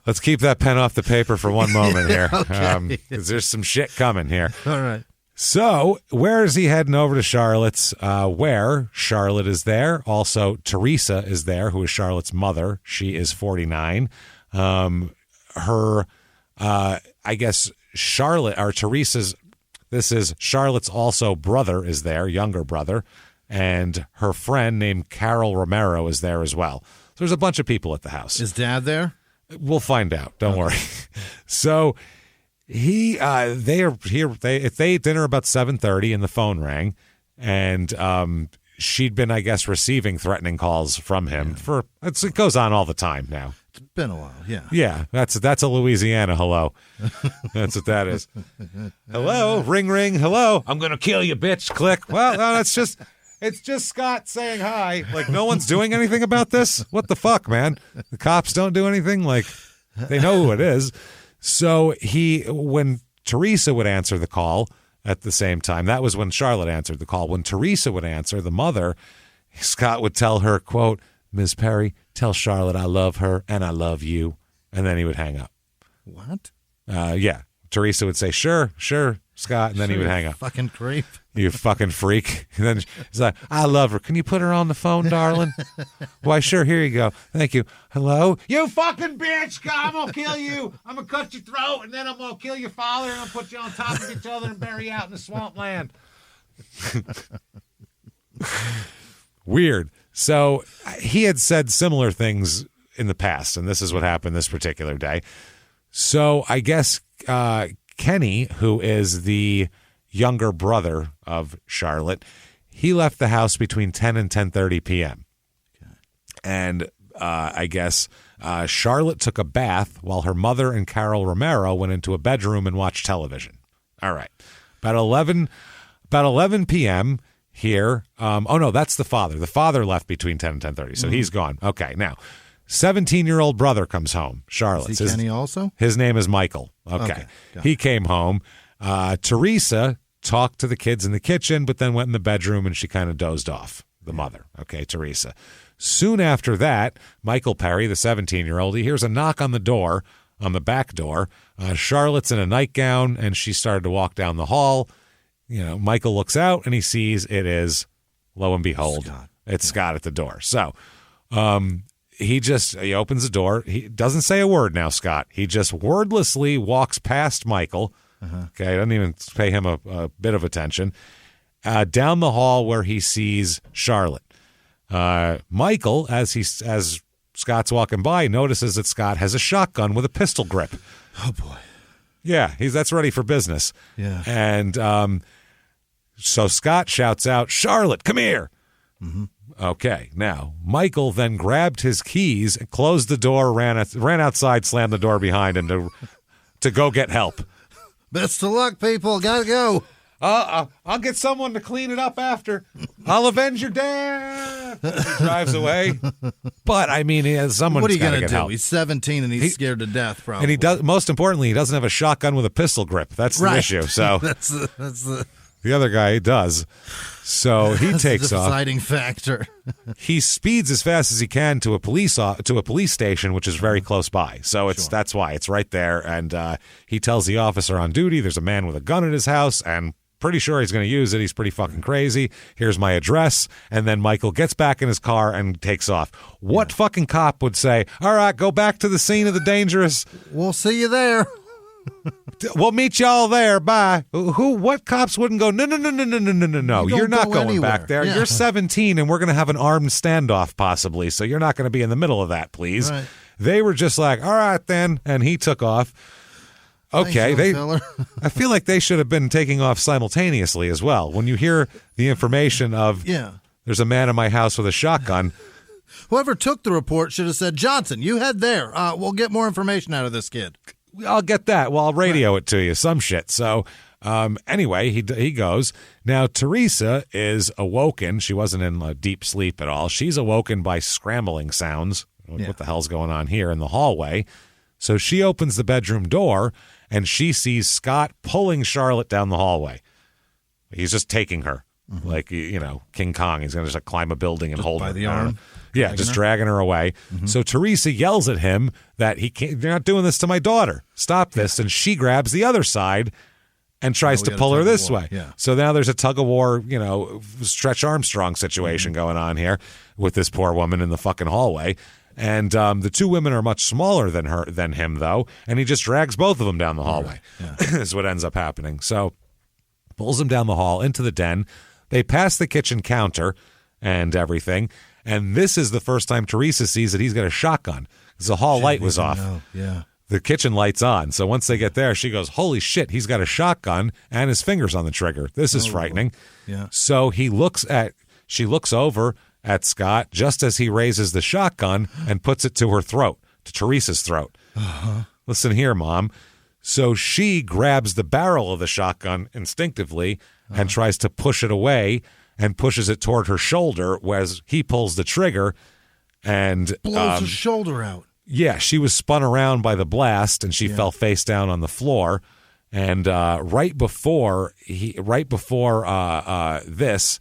let's keep that pen off the paper for one moment here. Okay. Because there's some shit coming here. All right. So, where is he heading over to Charlotte's? Where Charlotte is there. Also, Teresa is there, who is Charlotte's mother. She is 49. I guess Charlotte, or Teresa's, this is Charlotte's also brother is there, younger brother, and her friend named Carol Romero is there as well. So there's a bunch of people at the house. Is Dad there? We'll find out. Don't worry. So they are here. They ate dinner about 7:30, and the phone rang, and she'd been, I guess, receiving threatening calls from him it goes on all the time now. It's been a while, yeah. Yeah, that's a Louisiana hello. That's what that is. Hello, ring, ring, hello. I'm going to kill you, bitch. Click. Well, no, it's just Scott saying hi. Like, no one's doing anything about this? What the fuck, man? The cops don't do anything? Like, they know who it is. So when Teresa would answer the call at the same time, that was when Charlotte answered the call. When Teresa would answer, the mother, Scott would tell her, quote, Ms. Perry, tell Charlotte I love her and I love you. And then he would hang up. What? Yeah. Teresa would say, sure, Scott. And then he would hang up. Fucking creep. You fucking freak. And then he's like, I love her. Can you put her on the phone, darling? Why, sure. Here you go. Thank you. Hello? You fucking bitch. I'm going to kill you. I'm going to cut your throat, and then I'm going to kill your father, and I'll put you on top of each other and bury you out in the swampland. Weird. So he had said similar things in the past, and this is what happened this particular day. So I guess Kenny, who is the younger brother of Charlotte, he left the house between 10 and 10:30 p.m. Okay. And I guess Charlotte took a bath while her mother and Carol Romero went into a bedroom and watched television. All right. About 11 p.m., here. Oh, no, that's the father. The father left between 10 and 10:30, so he's gone. Okay, now, 17-year-old brother comes home, Charlotte's. Is he Kenny also? His name is Michael. Okay. He came home. Teresa talked to the kids in the kitchen, but then went in the bedroom, and she kind of dozed off, the mother. Okay, Teresa. Soon after that, Michael Perry, the 17-year-old, he hears a knock on the door, on the back door. Charlotte's in a nightgown, and she started to walk down the hall. You know, Michael looks out and he sees it is, lo and behold, Scott. It's Scott at the door. So he opens the door. He doesn't say a word now, Scott. He just wordlessly walks past Michael. Okay, doesn't even pay him a bit of attention. Down the hall where he sees Charlotte. Michael, as Scott's walking by, notices that Scott has a shotgun with a pistol grip. Oh, boy. Yeah, that's ready for business. Yeah. And so Scott shouts out, Charlotte, come here. Mm-hmm. Okay, now, Michael then grabbed his keys, closed the door, ran outside, slammed the door behind him to go get help. Best of luck, people. Gotta go. I'll get someone to clean it up after. I'll avenge your dad. He drives away. But, I mean, someone's what are you going to do? Help. He's 17 and he's scared to death, probably. And he does. Most importantly, he doesn't have a shotgun with a pistol grip. That's the issue. So that's the other guy does. So he takes off. Deciding factor. He speeds as fast as he can to a police station, which is very close by. So that's why it's right there. And he tells the officer on duty there's a man with a gun at his house, and pretty sure he's going to use it. He's pretty fucking crazy. Here's my address. And then Michael gets back in his car and takes off. What fucking cop would say, all right, go back to the scene of the dangerous. We'll see you there. We'll meet y'all there. Bye. What cops wouldn't go, no. You're not going anywhere. back there. Yeah. You're 17 and we're going to have an armed standoff possibly. So you're not going to be in the middle of that, please. Right. They were just like, all right, then. And he took off. Okay. I feel like they should have been taking off simultaneously as well. When you hear the information of, there's a man in my house with a shotgun. Whoever took the report should have said, Johnson, you head there. We'll get more information out of this kid. I'll get that. Well, I'll radio it to you. Some shit. So anyway, he goes. Now, Teresa is awoken. She wasn't in a deep sleep at all. She's awoken by scrambling sounds. What the hell's going on here in the hallway? So she opens the bedroom door, and she sees Scott pulling Charlotte down the hallway. He's just taking her. Like, King Kong. He's going to just climb a building and hold her. By the arm? Yeah, just dragging her away. So Teresa yells at him that you're not doing this to my daughter. Stop this. And she grabs the other side and tries to pull her this way. Yeah. So now there's a tug of war, Stretch Armstrong situation going on here with this poor woman in the fucking hallway. And the two women are much smaller than him, though. And he just drags both of them down the hallway. Is what ends up happening. So pulls them down the hall into the den. They pass the kitchen counter and everything. And this is the first time Teresa sees that he's got a shotgun because the hall light was off. Yeah. The kitchen light's on. So once they get there, she goes, holy shit, he's got a shotgun and his finger's on the trigger. This is frightening. Yeah. So she looks over at Scott just as he raises the shotgun and puts it to her throat, to Teresa's throat. Listen here, Mom. So she grabs the barrel of the shotgun instinctively and tries to push it away and pushes it toward her shoulder, whereas he pulls the trigger and blows his shoulder out. Yeah, she was spun around by the blast and she fell face down on the floor. And right before this,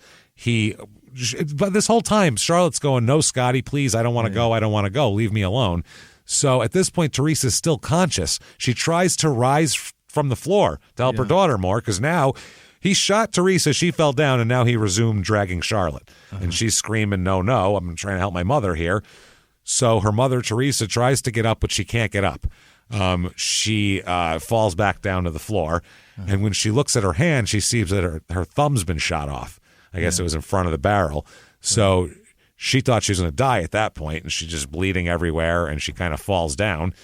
but this whole time, Charlotte's going, no, Scotty, please, I don't want to go. Leave me alone. So at this point, Teresa's still conscious. She tries to rise from the floor to help her daughter more because now he shot Teresa, she fell down, and now he resumed dragging Charlotte. And she's screaming, no, I'm trying to help my mother here. So her mother, Teresa, tries to get up, but she can't get up. She falls back down to the floor. And when she looks at her hand, she sees that her thumb's been shot off. I guess it was in front of the barrel. So she thought she was going to die at that point, and she's just bleeding everywhere, and she kind of falls down.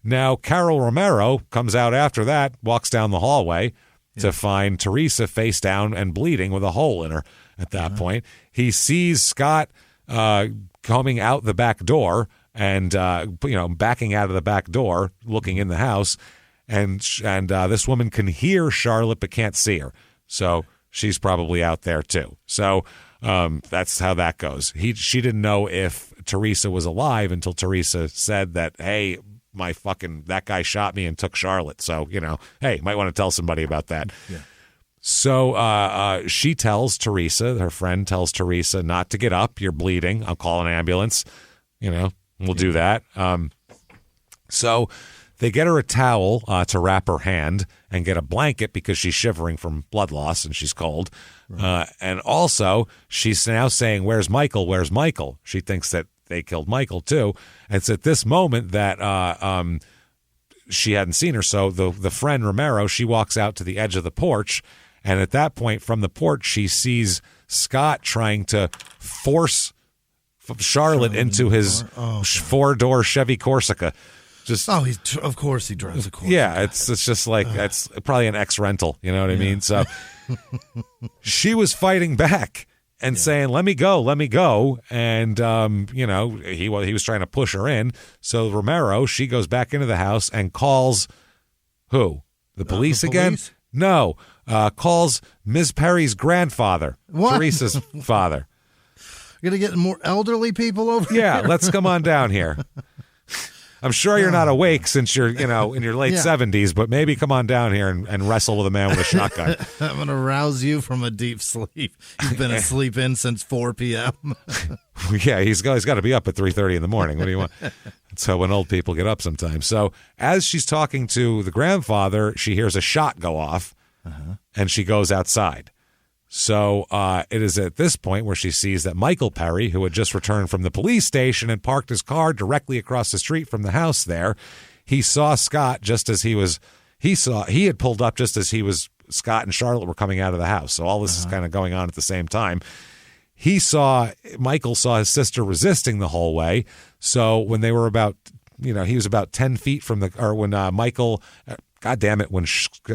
Now, Carol Romero comes out after that, walks down the hallway to find Teresa face down and bleeding with a hole in her at that point. He sees Scott coming out the back door and, backing out of the back door, looking in the house. And this woman can hear Charlotte but can't see her. So she's probably out there too. So that's how that goes. She didn't know if Teresa was alive until Teresa said that, hey, that guy shot me and took Charlotte. So, hey, might want to tell somebody about that. Yeah. So she tells Teresa, her friend tells Teresa not to get up. You're bleeding. I'll call an ambulance. We'll do that. So they get her a towel to wrap her hand and get a blanket because she's shivering from blood loss and she's cold. Right. And also, she's now saying, where's Michael? Where's Michael? She thinks that they killed Michael too. And it's at this moment that she hadn't seen her. So the friend Romero, she walks out to the edge of the porch. And at that point from the porch, she sees Scott trying to force Charlotte into his 4-door Chevy Corsica. Of course he drives a Corsica. Yeah, it's just like it's probably an ex-rental. You know what I mean? So she was fighting back and saying, "Let me go," and he was trying to push her in. So Romero, she goes back into the house and calls who? The police again? Police? No, calls Ms. Perry's grandfather, Teresa's father. You're gonna get more elderly people over here? Yeah, let's come on down here. I'm sure you're not awake since you're, in your late 70s, but maybe come on down here and wrestle with a man with a shotgun. I'm going to rouse you from a deep sleep. You've been asleep in since 4 p.m. Yeah, he's got to be up at 3:30 in the morning. What do you want? That's how when old people get up sometimes. So as she's talking to the grandfather, she hears a shot go off, and she goes outside. So it is at this point where she sees that Michael Perry, who had just returned from the police station and parked his car directly across the street from the house there, he saw Scott just as he had pulled up just as Scott and Charlotte were coming out of the house. So all this is kind of going on at the same time. Michael saw his sister resisting the whole way. So when they were about, he was about 10 feet from when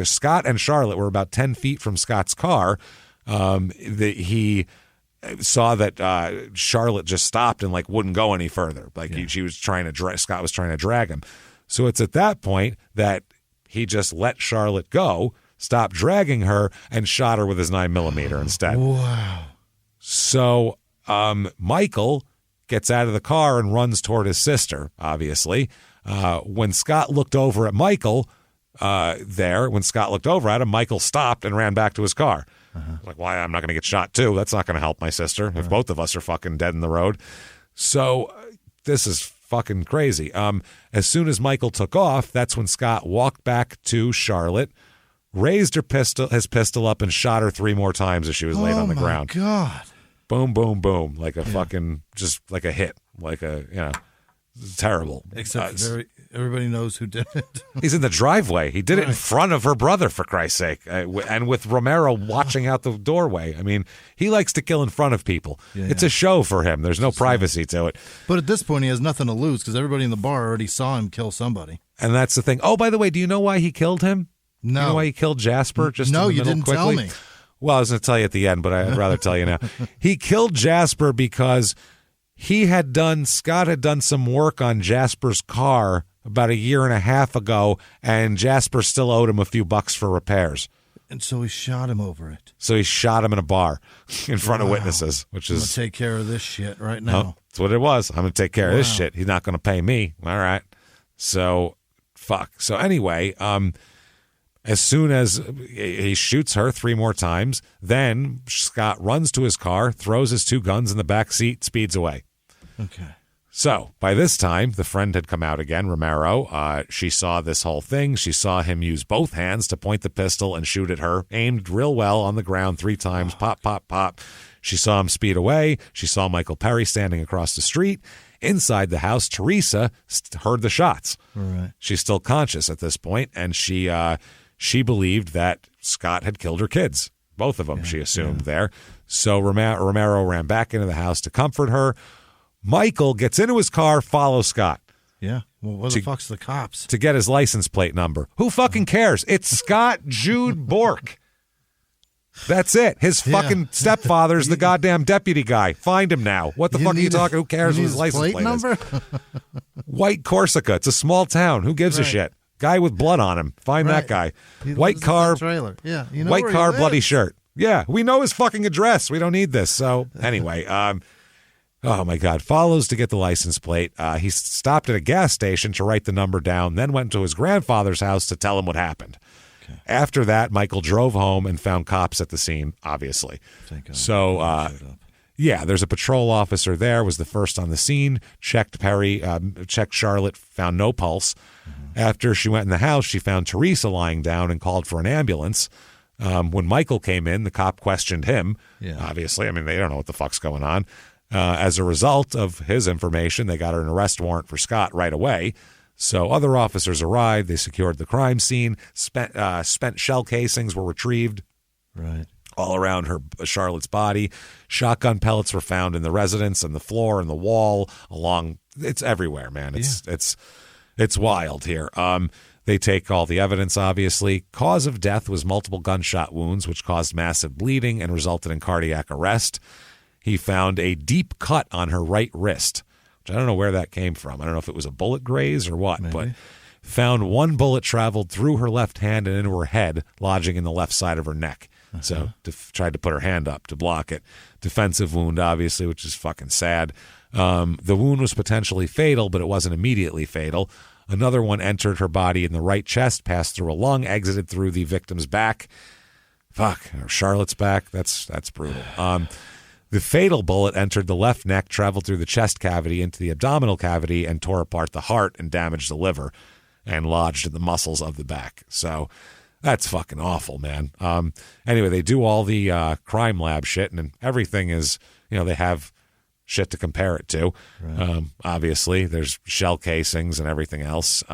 Scott and Charlotte were about 10 feet from Scott's car, he saw that Charlotte just stopped and wouldn't go any further. Scott was trying to drag him. So it's at that point that he just let Charlotte go, stopped dragging her, and shot her with his 9mm instead. Wow. So Michael gets out of the car and runs toward his sister, obviously. When Scott looked over at Michael when Scott looked over at him, Michael stopped and ran back to his car. Why? I'm not going to get shot too. That's not going to help my sister if both of us are fucking dead in the road. So this is fucking crazy. As soon as Michael took off, that's when Scott walked back to Charlotte, raised his pistol up, and shot her 3 more times as she was laid on the ground. Oh, my God. Boom, boom, boom. Like a fucking, just like a hit. Terrible. Except everybody knows who did it. He's in the driveway. He did it in front of her brother, for Christ's sake, and with Romero watching out the doorway. I mean, he likes to kill in front of people. It's a show for him. There's no privacy to it. But at this point, he has nothing to lose because everybody in the bar already saw him kill somebody. And that's the thing. Oh, by the way, do you know why he killed him? No. You know why he killed Jasper? No, you didn't tell me. Well, I was going to tell you at the end, but I'd rather tell you now. He killed Jasper because Scott had done some work on Jasper's car about 1.5 years ago, and Jasper still owed him a few bucks for repairs. And so he shot him over it. So he shot him in a bar in front of witnesses, which is... I'm going to take care of this shit right now. Oh, that's what it was. I'm going to take care of this shit. He's not going to pay me. All right. So, fuck. So anyway, as soon as he shoots her 3 more times, then Scott runs to his car, throws his 2 guns in the back seat, speeds away. Okay. So by this time, the friend had come out again, Romero. She saw this whole thing. She saw him use both hands to point the pistol and shoot at her, aimed real well on the ground 3 times, pop, pop, pop. She saw him speed away. She saw Michael Perry standing across the street. Inside the house, Teresa heard the shots. Right. She's still conscious at this point, and she believed that Scott had killed her kids. Both of them, she assumed there. So Romero ran back into the house to comfort her. Michael gets into his car, follows Scott. Yeah. Well, what the fuck's the cops? To get his license plate number. Who fucking cares? It's Scott Jude Bork. That's it. His fucking stepfather's the goddamn deputy guy. Find him now. What the fuck are you talking? Who cares what his license plate number? Is? White Corsica. It's a small town. Who gives a shit? Guy with blood on him. Find that guy. White car. Trailer. Yeah. You know white car, bloody shirt. Yeah. We know his fucking address. We don't need this. So anyway, oh, my God. Follows to get the license plate. He stopped at a gas station to write the number down, then went to his grandfather's house to tell him what happened. Okay. After that, Michael drove home and found cops at the scene, obviously. So, there's a patrol officer there, was the first on the scene, checked Charlotte, found no pulse. Mm-hmm. After she went in the house, she found Teresa lying down and called for an ambulance. When Michael came in, the cop questioned him, obviously. I mean, they don't know what the fuck's going on. As a result of his information, they got an arrest warrant for Scott right away. So other officers arrived. They secured the crime scene. Spent shell casings were retrieved all around Charlotte's body. Shotgun pellets were found in the residence and the floor and the wall. It's everywhere, man. It's wild here. They take all the evidence, obviously. Cause of death was multiple gunshot wounds, which caused massive bleeding and resulted in cardiac arrest. He found a deep cut on her right wrist, which I don't know where that came from. I don't know if it was a bullet graze or what, but found one bullet traveled through her left hand and into her head, lodging in the left side of her neck. So tried to put her hand up to block it. Defensive wound, obviously, which is fucking sad. The wound was potentially fatal, but it wasn't immediately fatal. Another one entered her body in the right chest, passed through a lung, exited through the victim's back. Charlotte's back. That's brutal. The fatal bullet entered the left neck, traveled through the chest cavity into the abdominal cavity, and tore apart the heart and damaged the liver and lodged in the muscles of the back. So that's fucking awful, man. Anyway, they do all the crime lab shit, and everything is, they have shit to compare it to. Obviously, there's shell casings and everything else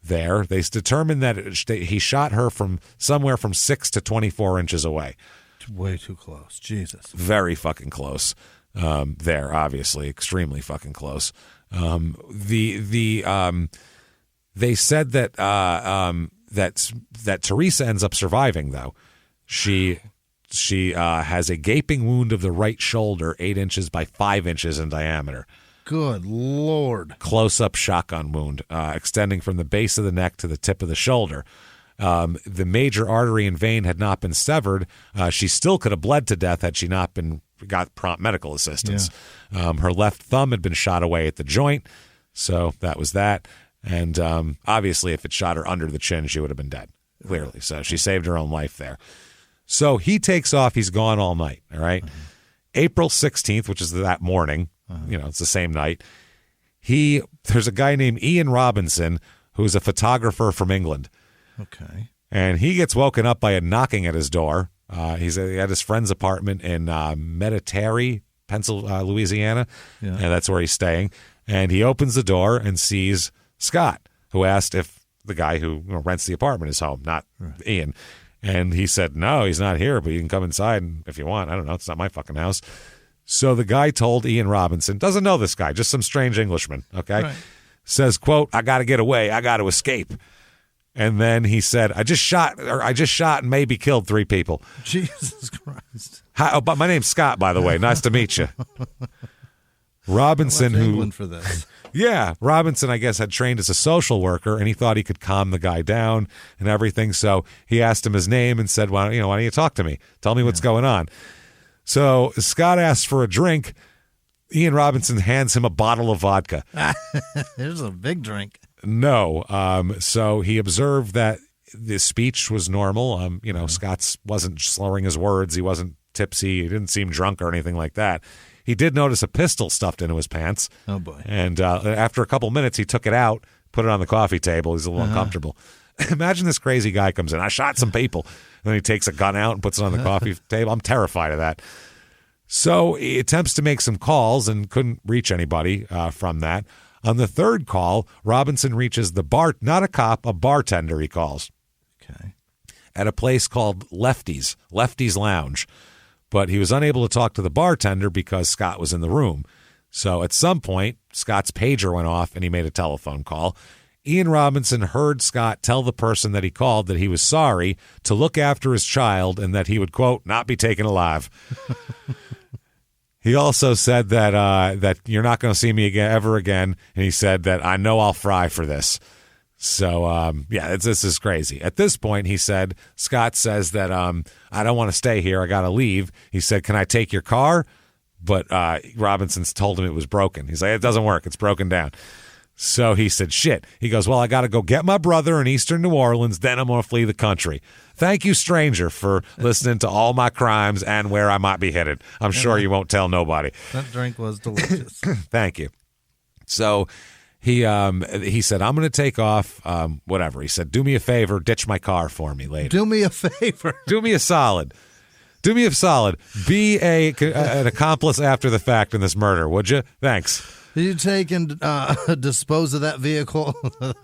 there. They determined that he shot her from somewhere from 6 to 24 inches away. Way too close. Jesus. Very fucking close. There, obviously, extremely fucking close. They said that that Teresa ends up surviving, though. She has a gaping wound of the right shoulder, 8 inches by 5 inches in diameter. Good Lord. Close-up shotgun wound, extending from the base of the neck to the tip of the shoulder. The major artery and vein had not been severed. She still could have bled to death had she not got prompt medical assistance. Her left thumb had been shot away at the joint, so that was that. And obviously, if it shot her under the chin, she would have been dead, clearly. So she saved her own life there. So he takes off. He's gone all night, all right? April 16th, which is that morning, it's the same night, there's a guy named Ian Robinson who's a photographer from England. Okay. And he gets woken up by a knocking at his door. He's at his friend's apartment in Mediterry, Louisiana, and that's where he's staying. And he opens the door and sees Scott, who asked if the guy who rents the apartment is home, not Ian. And he said, no, he's not here, but you can come inside if you want. I don't know. It's not my fucking house. So the guy told Ian Robinson, doesn't know this guy, just some strange Englishman, okay? Right. Says, quote, I got to get away. I got to escape. And then he said, I just shot and maybe killed 3 people. Jesus Christ. But my name's Scott, by the way. Nice to meet you. Robinson, England for this. Yeah, Robinson, I guess, had trained as a social worker, and he thought he could calm the guy down and everything. So he asked him his name and said, why don't you talk to me? Tell me what's going on. So Scott asks for a drink. Ian Robinson hands him a bottle of vodka. There's a big drink. No. So he observed that the speech was normal. Scott wasn't slurring his words. He wasn't tipsy. He didn't seem drunk or anything like that. He did notice a pistol stuffed into his pants. Oh, boy. And after a couple minutes, he took it out, put it on the coffee table. He's a little uncomfortable. Imagine this crazy guy comes in. I shot some people. And then he takes a gun out and puts it on the coffee table. I'm terrified of that. So he attempts to make some calls and couldn't reach anybody from that. On the third call, Robinson reaches not a cop, a bartender he calls. Okay. At a place called Lefty's Lounge. But he was unable to talk to the bartender because Scott was in the room. So at some point, Scott's pager went off and he made a telephone call. Ian Robinson heard Scott tell the person that he called that he was sorry, to look after his child, and that he would, quote, not be taken alive. He also said that you're not going to see me ever again. And he said that I know I'll fry for this. So, this is crazy. At this point, Scott says that I don't want to stay here. I got to leave. He said, can I take your car? But Robinson's told him it was broken. He's like, it doesn't work. It's broken down. So he said, shit. He goes, well, I got to go get my brother in eastern New Orleans. Then I'm going to flee the country. Thank you, stranger, for listening to all my crimes and where I might be headed. I'm sure you won't tell nobody. That drink was delicious. Thank you. So he said, I'm going to take off, whatever. He said, do me a favor, ditch my car for me later. Do me a favor. Do me a solid. Do me a solid. Be an accomplice after the fact in this murder, would you? Thanks. You take and dispose of that vehicle?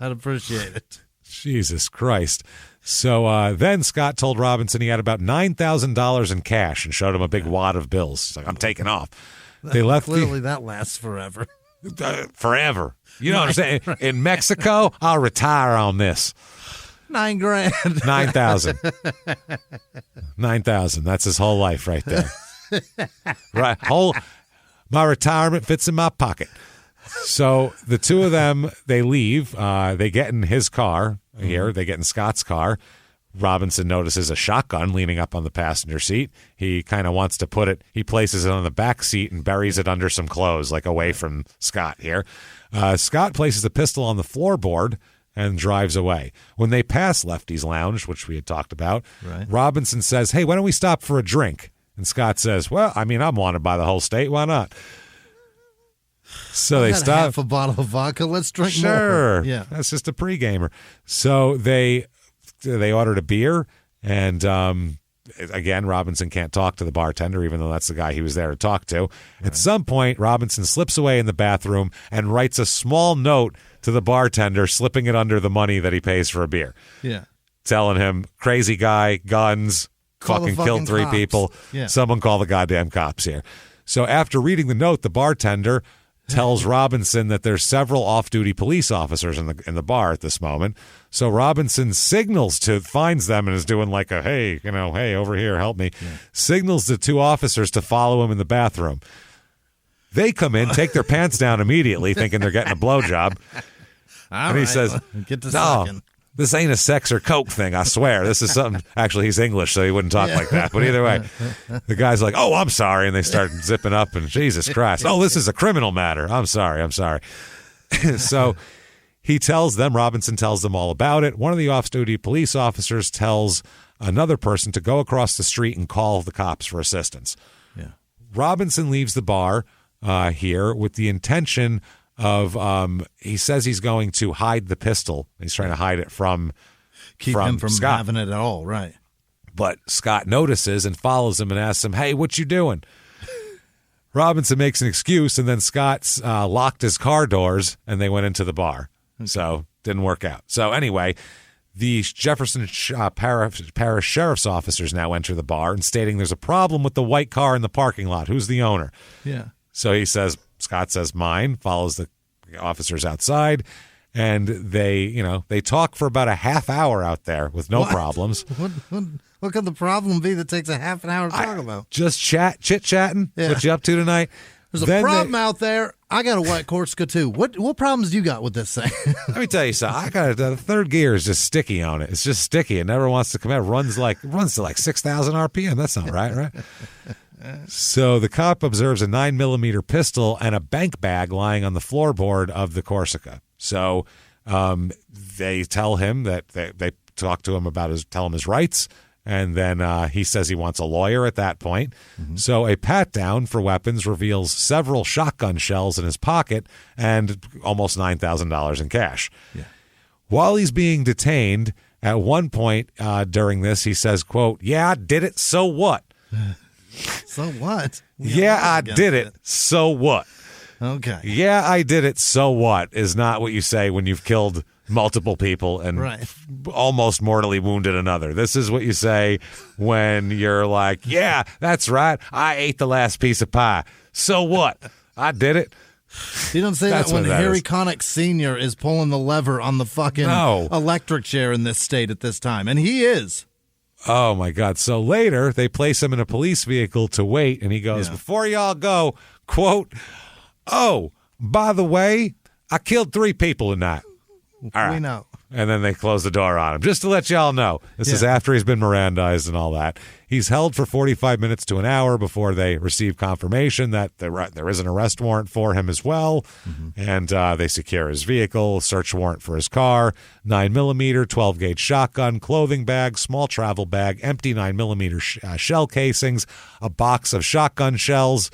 I'd appreciate it. Jesus Christ. So then Scott told Robinson he had about $9,000 in cash and showed him a big wad of bills. He's like, I'm taking off. They left. Clearly, that lasts forever. Forever. You know what I'm saying? In Mexico, I'll retire on this. $9,000. $9,000. $9,000. That's his whole life right there. Right. My retirement fits in my pocket. So the two of them, they leave. They get in his car here. They get in Scott's car. Robinson notices a shotgun leaning up on the passenger seat. He kind of wants to put it, he places it on the back seat and buries it under some clothes, like away from Scott here. Scott places the pistol on the floorboard and drives away. When they pass Lefty's Lounge, which we had talked about, Robinson says, hey, why don't we stop for a drink? And Scott says, well, I mean, I'm wanted by the whole state. Why not? So they stop. Half a bottle of vodka. Let's drink more. Sure. Yeah. That's just a pre-gamer. So they ordered a beer, and again, Robinson can't talk to the bartender, even though that's the guy he was there to talk to. Right. At some point, Robinson slips away in the bathroom and writes a small note to the bartender, slipping it under the money that he pays for a beer. Yeah. Telling him, crazy guy, guns, fucking killed 3 people. Yeah. Someone call the goddamn cops here. So after reading the note, the bartender tells Robinson that there's several off-duty police officers in the bar at this moment. So Robinson finds them and is doing like a, hey, over here, help me. Yeah. Signals the 2 officers to follow him in the bathroom. They come in, take their pants down immediately, thinking they're getting a blowjob. And he says, get to no, this ain't a sex or coke thing, I swear. This is something. Actually, he's English, so he wouldn't talk like that. But either way, the guy's like, oh, I'm sorry. And they start zipping up, and Jesus Christ. Oh, this is a criminal matter. I'm sorry. So Robinson tells them all about it. One of the off-duty police officers tells another person to go across the street and call the cops for assistance. Yeah. Robinson leaves the bar here with the intention of he says he's going to hide the pistol. He's trying to hide it from him from Scott. Having it at all, right? But Scott notices and follows him and asks him, hey, what you doing? Robinson makes an excuse, and then Scott locked his car doors, and they went into the bar. Okay. So didn't work out. So anyway, the Jefferson Parish Sheriff's officers now enter the bar and stating there's a problem with the white car in the parking lot. Who's the owner? Yeah. So Scott says mine, follows the officers outside, and they talk for about a half hour out there with no problems. What could the problem be that takes a half an hour to talk about? Just chit-chatting. Yeah. What you up to tonight? There's a problem out there. I got a white Corsica too. What problems you got with this thing? Let me tell you something. I got the third gear is just sticky on it. It's just sticky. It never wants to come out. It runs to like 6,000 RPM. That's not right? So the cop observes a 9mm pistol and a bank bag lying on the floorboard of the Corsica. So they tell him that they talk to him about tell him his rights. And then he says he wants a lawyer at that point. Mm-hmm. So a pat-down for weapons reveals several shotgun shells in his pocket and almost $9,000 in cash. Yeah. While he's being detained, at one point during this, he says, quote, yeah, I did it, so what? So what? Yeah, I did it, so what? Okay. Yeah, I did it, so what is not what you say when you've killed multiple people and almost mortally wounded another. This is what you say when you're like, yeah, that's right. I ate the last piece of pie. So what? I did it. You don't say that when Harry Connick Sr. is pulling the lever on the fucking electric chair in this state at this time. And he is. Oh, my God. So later, they place him in a police vehicle to wait, and he goes, before y'all go, quote, oh, by the way, I killed 3 people tonight. All right. We know. And then they close the door on him, just to let y'all know. This is after he's been Mirandized and all that. He's held for 45 minutes to an hour before they receive confirmation that there is an arrest warrant for him as well. Mm-hmm. And they secure his vehicle, search warrant for his car, 9mm, 12-gauge shotgun, clothing bag, small travel bag, empty 9mm shell casings, a box of shotgun shells.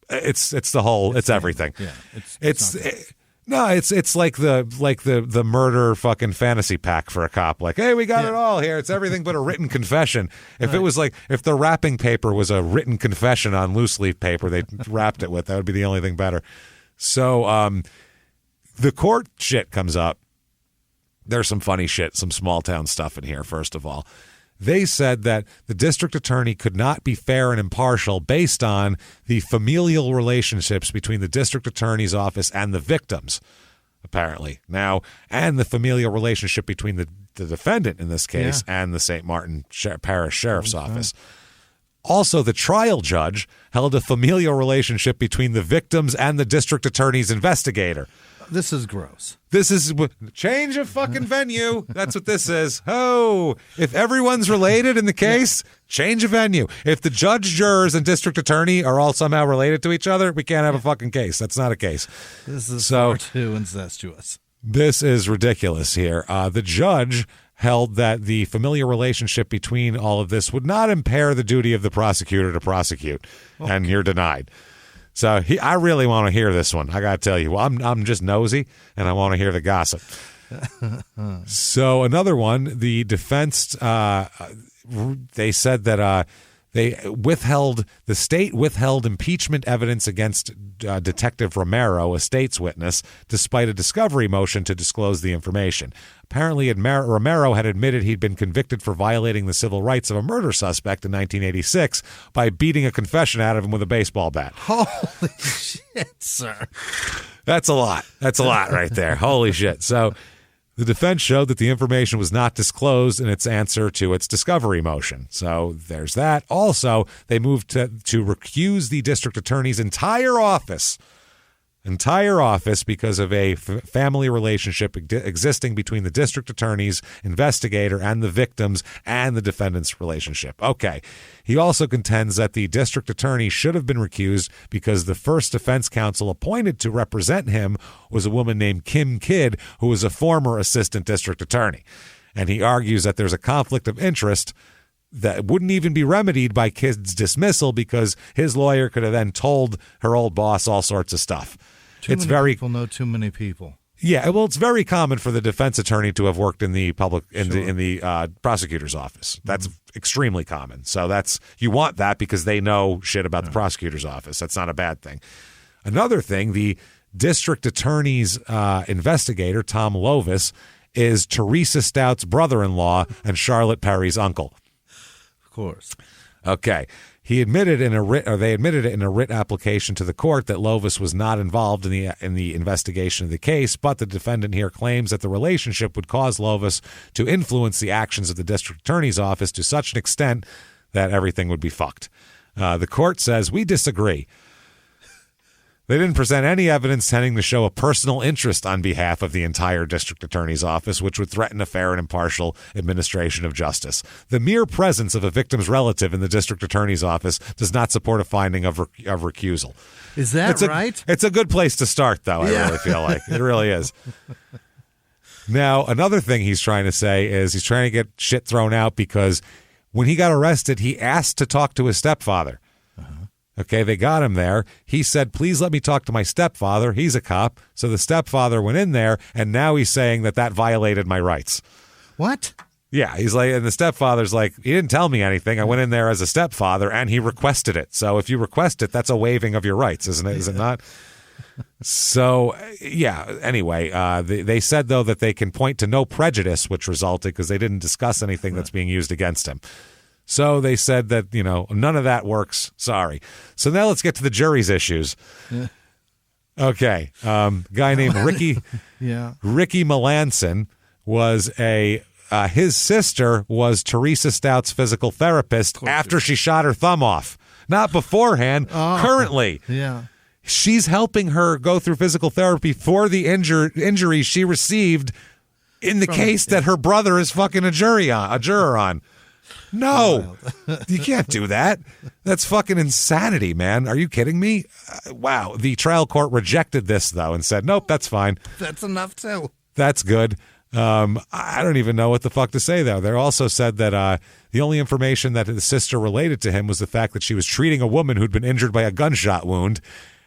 It's the whole, it's everything. Yeah, it's No, it's like the murder fucking fantasy pack for a cop. Like, hey, we got it all here. It's everything but a written confession. If it was like, if the wrapping paper was a written confession on loose leaf paper, they wrapped it with, that would be the only thing better. So the court shit comes up. There's some funny shit, some small town stuff in here, first of all. They said that the district attorney could not be fair and impartial based on the familial relationships between the district attorney's office and the victims, apparently. Now, and the familial relationship between the defendant in this case and the St. Martin Parish Sheriff's Office. Also, the trial judge held a familial relationship between the victims and the district attorney's investigator. This is gross. This is change of fucking venue. That's what this is. Oh, if everyone's related in the case, change of venue. If the judge, jurors, and district attorney are all somehow related to each other, we can't have a fucking case. That's not a case. This is far too incestuous. This is ridiculous here. The judge held that the familiar relationship between all of this would not impair the duty of the prosecutor to prosecute, and you're denied. So I really want to hear this one. I got to tell you, I'm just nosy, and I want to hear the gossip. So another one, the defense, they said that the state withheld impeachment evidence against Detective Romero, a state's witness, despite a discovery motion to disclose the information. Apparently, Romero had admitted he'd been convicted for violating the civil rights of a murder suspect in 1986 by beating a confession out of him with a baseball bat. Holy shit, sir. That's a lot. That's a lot right there. Holy shit. So the defense showed that the information was not disclosed in its answer to its discovery motion. So there's that. Also, they moved to recuse the district attorney's entire office because of a family relationship existing between the district attorney's investigator and the victims and the defendant's relationship. Okay. He also contends that the district attorney should have been recused because the first defense counsel appointed to represent him was a woman named Kim Kidd, who was a former assistant district attorney. And he argues that there's a conflict of interest that wouldn't even be remedied by Kidd's dismissal because his lawyer could have then told her old boss all sorts of stuff. People know too many people. Yeah, well, it's very common for the defense attorney to have worked in the prosecutor's office. That's extremely common. So you want that because they know shit about the prosecutor's office. That's not a bad thing. Another thing, the district attorney's investigator, Tom Lovis, is Teresa Stout's brother-in-law and Charlotte Perry's uncle. Of course. Okay. He admitted in a writ, or they admitted it in a writ application to the court that Lovis was not involved in the investigation of the case, but the defendant here claims that the relationship would cause Lovis to influence the actions of the district attorney's office to such an extent that everything would be fucked. The court says, we disagree. They didn't present any evidence tending to show a personal interest on behalf of the entire district attorney's office, which would threaten a fair and impartial administration of justice. The mere presence of a victim's relative in the district attorney's office does not support a finding of recusal. Is that right? It's a good place to start, though, I really feel like. It really is. Now, another thing he's trying to say is he's trying to get shit thrown out because when he got arrested, he asked to talk to his stepfather. Okay, they got him there. He said, please let me talk to my stepfather. He's a cop. So the stepfather went in there, and now he's saying that violated my rights. What? Yeah, he's like, and the stepfather's like, he didn't tell me anything. I went in there as a stepfather, and he requested it. So if you request it, that's a waiving of your rights, isn't it? Is it not? So, yeah, anyway, they said, though, that they can point to no prejudice which resulted because they didn't discuss anything that's being used against him. So they said that, none of that works. Sorry. So now let's get to the jury's issues. Yeah. Okay. Guy named Ricky Melanson was his sister was Teresa Stout's physical therapist after she shot her thumb off. Not beforehand, currently. Yeah. She's helping her go through physical therapy for the injuries she received in the case that her brother is fucking a juror on. No, you can't do that. That's fucking insanity, man. Are you kidding me? Wow. The trial court rejected this, though, and said, nope, that's fine. That's enough, too. That's good. I don't even know what the fuck to say, though. They also said that the only information that his sister related to him was the fact that she was treating a woman who'd been injured by a gunshot wound,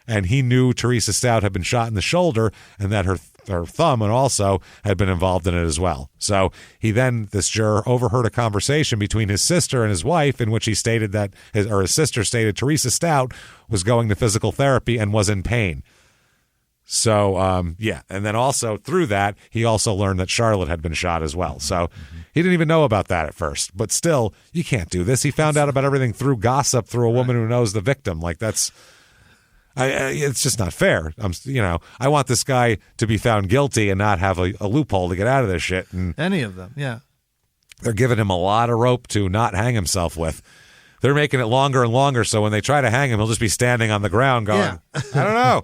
and he knew Teresa Stout had been shot in the shoulder and that her thumb and also had been involved in it as well. So this juror overheard a conversation between his sister and his wife in which he stated that his sister stated Teresa Stout was going to physical therapy and was in pain. So, and then also through that, he also learned that Charlotte had been shot as well. So he didn't even know about that at first, but still, you can't do this. He found out about everything through gossip, through a woman who knows the victim. Like it's just not fair. I want this guy to be found guilty and not have a loophole to get out of this shit. And any of them, yeah. They're giving him a lot of rope to not hang himself with. They're making it longer and longer, so when they try to hang him, he'll just be standing on the ground going, I don't know.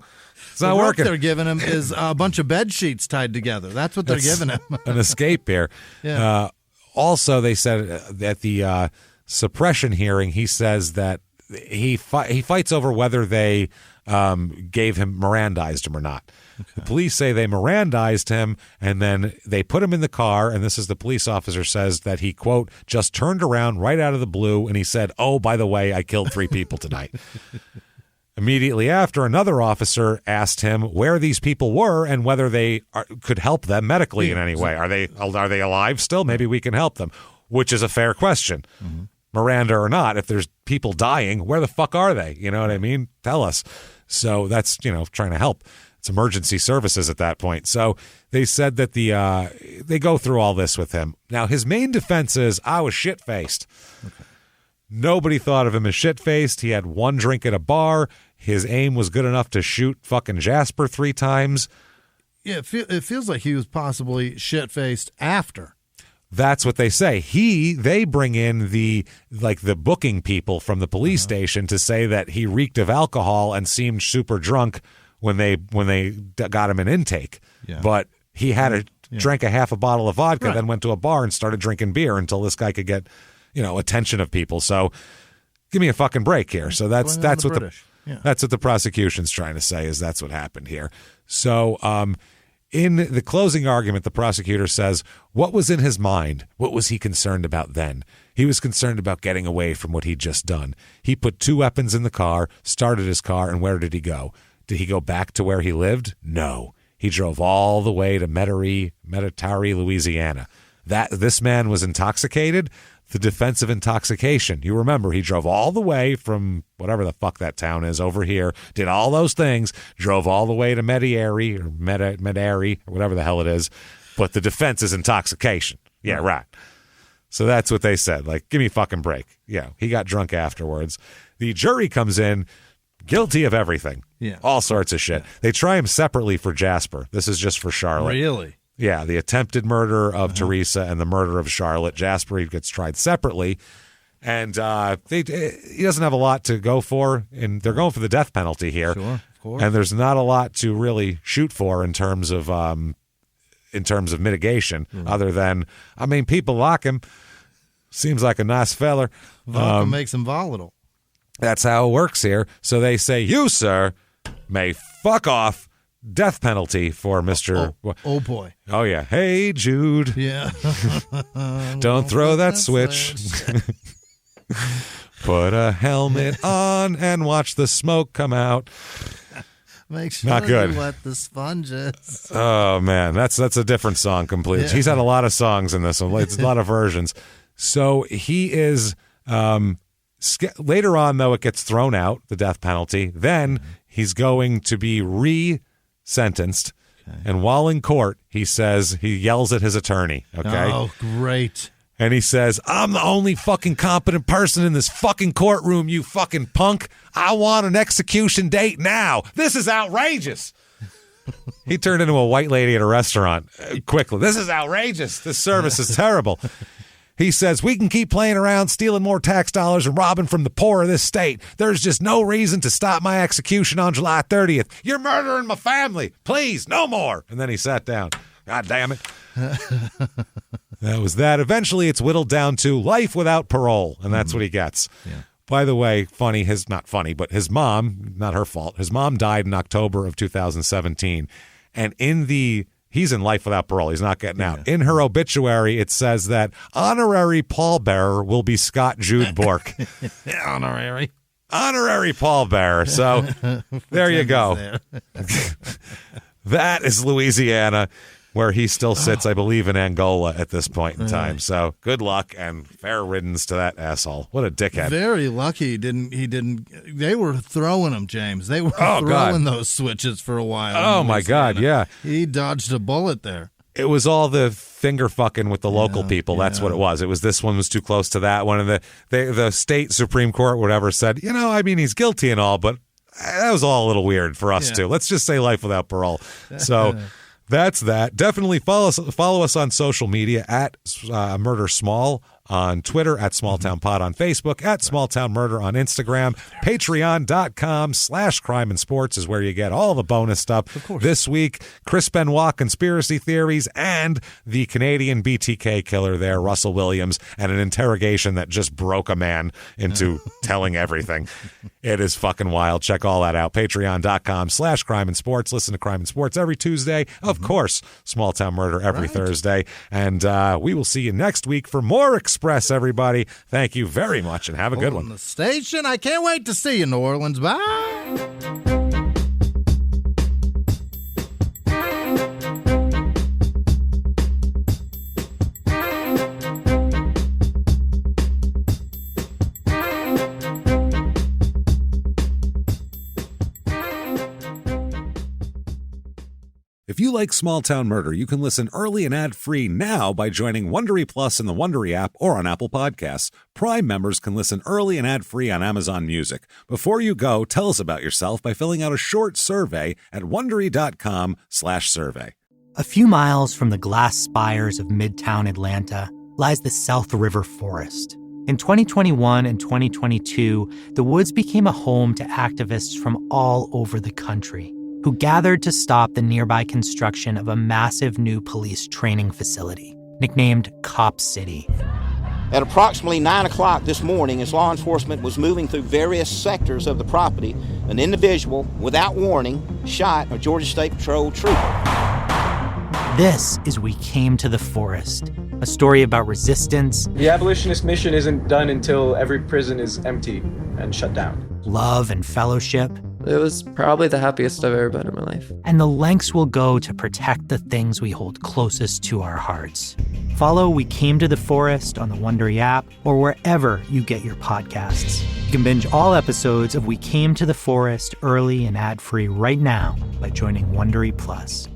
It's not working. What they're giving him is a bunch of bed sheets tied together. That's what they're giving him. An escape here. Yeah. Also, they said at the suppression hearing, he says that he fights over whether they gave him Mirandized him or not. Okay. The police say they Mirandized him, and then they put him in the car, and this is the police officer says that he, quote, just turned around right out of the blue, and he said, oh, by the way, I killed 3 people tonight. Immediately after, another officer asked him where these people were and whether they could help them medically in any way. Are they alive still? Maybe we can help them, which is a fair question. Mm-hmm. Miranda or not, if there's people dying, where the fuck are they? You know what I mean? Tell us. So that's, trying to help. It's emergency services at that point. So they said that they go through all this with him. Now, his main defense is, I was shit-faced. Okay. Nobody thought of him as shit-faced. He had 1 drink at a bar. His aim was good enough to shoot fucking Jasper 3 times. Yeah, it feels like he was possibly shit-faced after. That's what they say. They bring in the booking people from the police station to say that he reeked of alcohol and seemed super drunk when they got him an intake. Yeah. But he had drank a half a bottle of vodka, then went to a bar and started drinking beer until this guy could get, attention of people. So give me a fucking break here. So that's what that's what the prosecution's trying to say is that's what happened here. So in the closing argument, the prosecutor says, what was in his mind? What was he concerned about then? He was concerned about getting away from what he'd just done. He put 2 weapons in the car, started his car, and where did he go? Did he go back to where he lived? No. He drove all the way to Metairie, Louisiana. This man was intoxicated. The defense of intoxication. You remember, he drove all the way from whatever the fuck that town is over here, did all those things, drove all the way to Metairie or whatever the hell it is, but the defense is intoxication. Yeah, right. So that's what they said. Like, give me a fucking break. Yeah, he got drunk afterwards. The jury comes in guilty of everything. Yeah. All sorts of shit. Yeah. They try him separately for Jasper. This is just for Charlotte. Really? Yeah, the attempted murder of Teresa and the murder of Charlotte. Jasper gets tried separately, and he doesn't have a lot to go for, and they're going for the death penalty here. Sure, of course. And there's not a lot to really shoot for in terms of mitigation, other than, people like him. Seems like a nice feller. Vodka makes him volatile. That's how it works here. So they say, you, sir, may fuck off. Death penalty for Mr. Oh boy. Oh, yeah. Hey, Jude. Yeah. Don't throw that switch. Put a helmet on and watch the smoke come out. Make sure Not good. You wet the sponges. Oh, man. That's a different song completely. Yeah. He's had a lot of songs in this one. It's a lot of versions. So he is... later on, though, it gets thrown out, the death penalty. Then he's going to be sentenced, and while in court, he yells at his attorney, okay? Oh, great. And he says, I'm the only fucking competent person in this fucking courtroom, you fucking punk. I want an execution date now. This is outrageous. He turned into a white lady at a restaurant quickly. This is outrageous. This service is terrible. He says, we can keep playing around, stealing more tax dollars and robbing from the poor of this state. There's just no reason to stop my execution on July 30th. You're murdering my family. Please, no more. And then he sat down. God damn it. That was that. Eventually, it's whittled down to life without parole, and that's what he gets. Yeah. By the way, not funny, but his mom, not her fault, his mom died in October of 2017. And he's in life without parole. He's not getting out. In her obituary, it says that honorary pallbearer will be Scott Jude Bork. Honorary. Honorary pallbearer. So there you go. That is Louisiana, where he still sits, I believe, in Angola at this point in time. So good luck and fair riddance to that asshole. What a dickhead. Very lucky he didn't. They were throwing him, James. They were throwing those switches for a while. Oh, my God, yeah. He dodged a bullet there. It was all the finger fucking with the local people. That's what it was. It was this one was too close to that one. And the state Supreme Court, whatever, said, he's guilty and all, but that was all a little weird for us too. Let's just say life without parole. So that's that. Definitely follow us on social media at Murder Small on Twitter, at SmallTownPod on Facebook, at SmallTownMurder on Instagram. Patreon.com/crime and sports is where you get all the bonus stuff. This week, Chris Benoit conspiracy theories and the Canadian BTK killer there, Russell Williams, and an interrogation that just broke a man into telling everything. It is fucking wild. Check all that out. Patreon.com/crime and sports. Listen to Crime and Sports every Tuesday. Of course, Small Town Murder every Thursday. And we will see you next week for more Express, everybody. Thank you very much and have a good one. The station. I can't wait to see you, New Orleans. Bye. If you like Small Town Murder, you can listen early and ad-free now by joining Wondery Plus in the Wondery app or on Apple Podcasts. Prime members can listen early and ad-free on Amazon Music. Before you go, tell us about yourself by filling out a short survey at Wondery.com/survey. A few miles from the glass spires of Midtown Atlanta lies the South River Forest. In 2021 and 2022, the woods became a home to activists from all over the country who gathered to stop the nearby construction of a massive new police training facility, nicknamed Cop City. At approximately 9 o'clock this morning, as law enforcement was moving through various sectors of the property, an individual, without warning, shot a Georgia State Patrol trooper. This is We Came to the Forest, a story about resistance. The abolitionist mission isn't done until every prison is empty and shut down. Love and fellowship. It was probably the happiest I've ever been in my life. And the lengths we'll go to protect the things we hold closest to our hearts. Follow We Came to the Forest on the Wondery app or wherever you get your podcasts. You can binge all episodes of We Came to the Forest early and ad-free right now by joining Wondery Plus.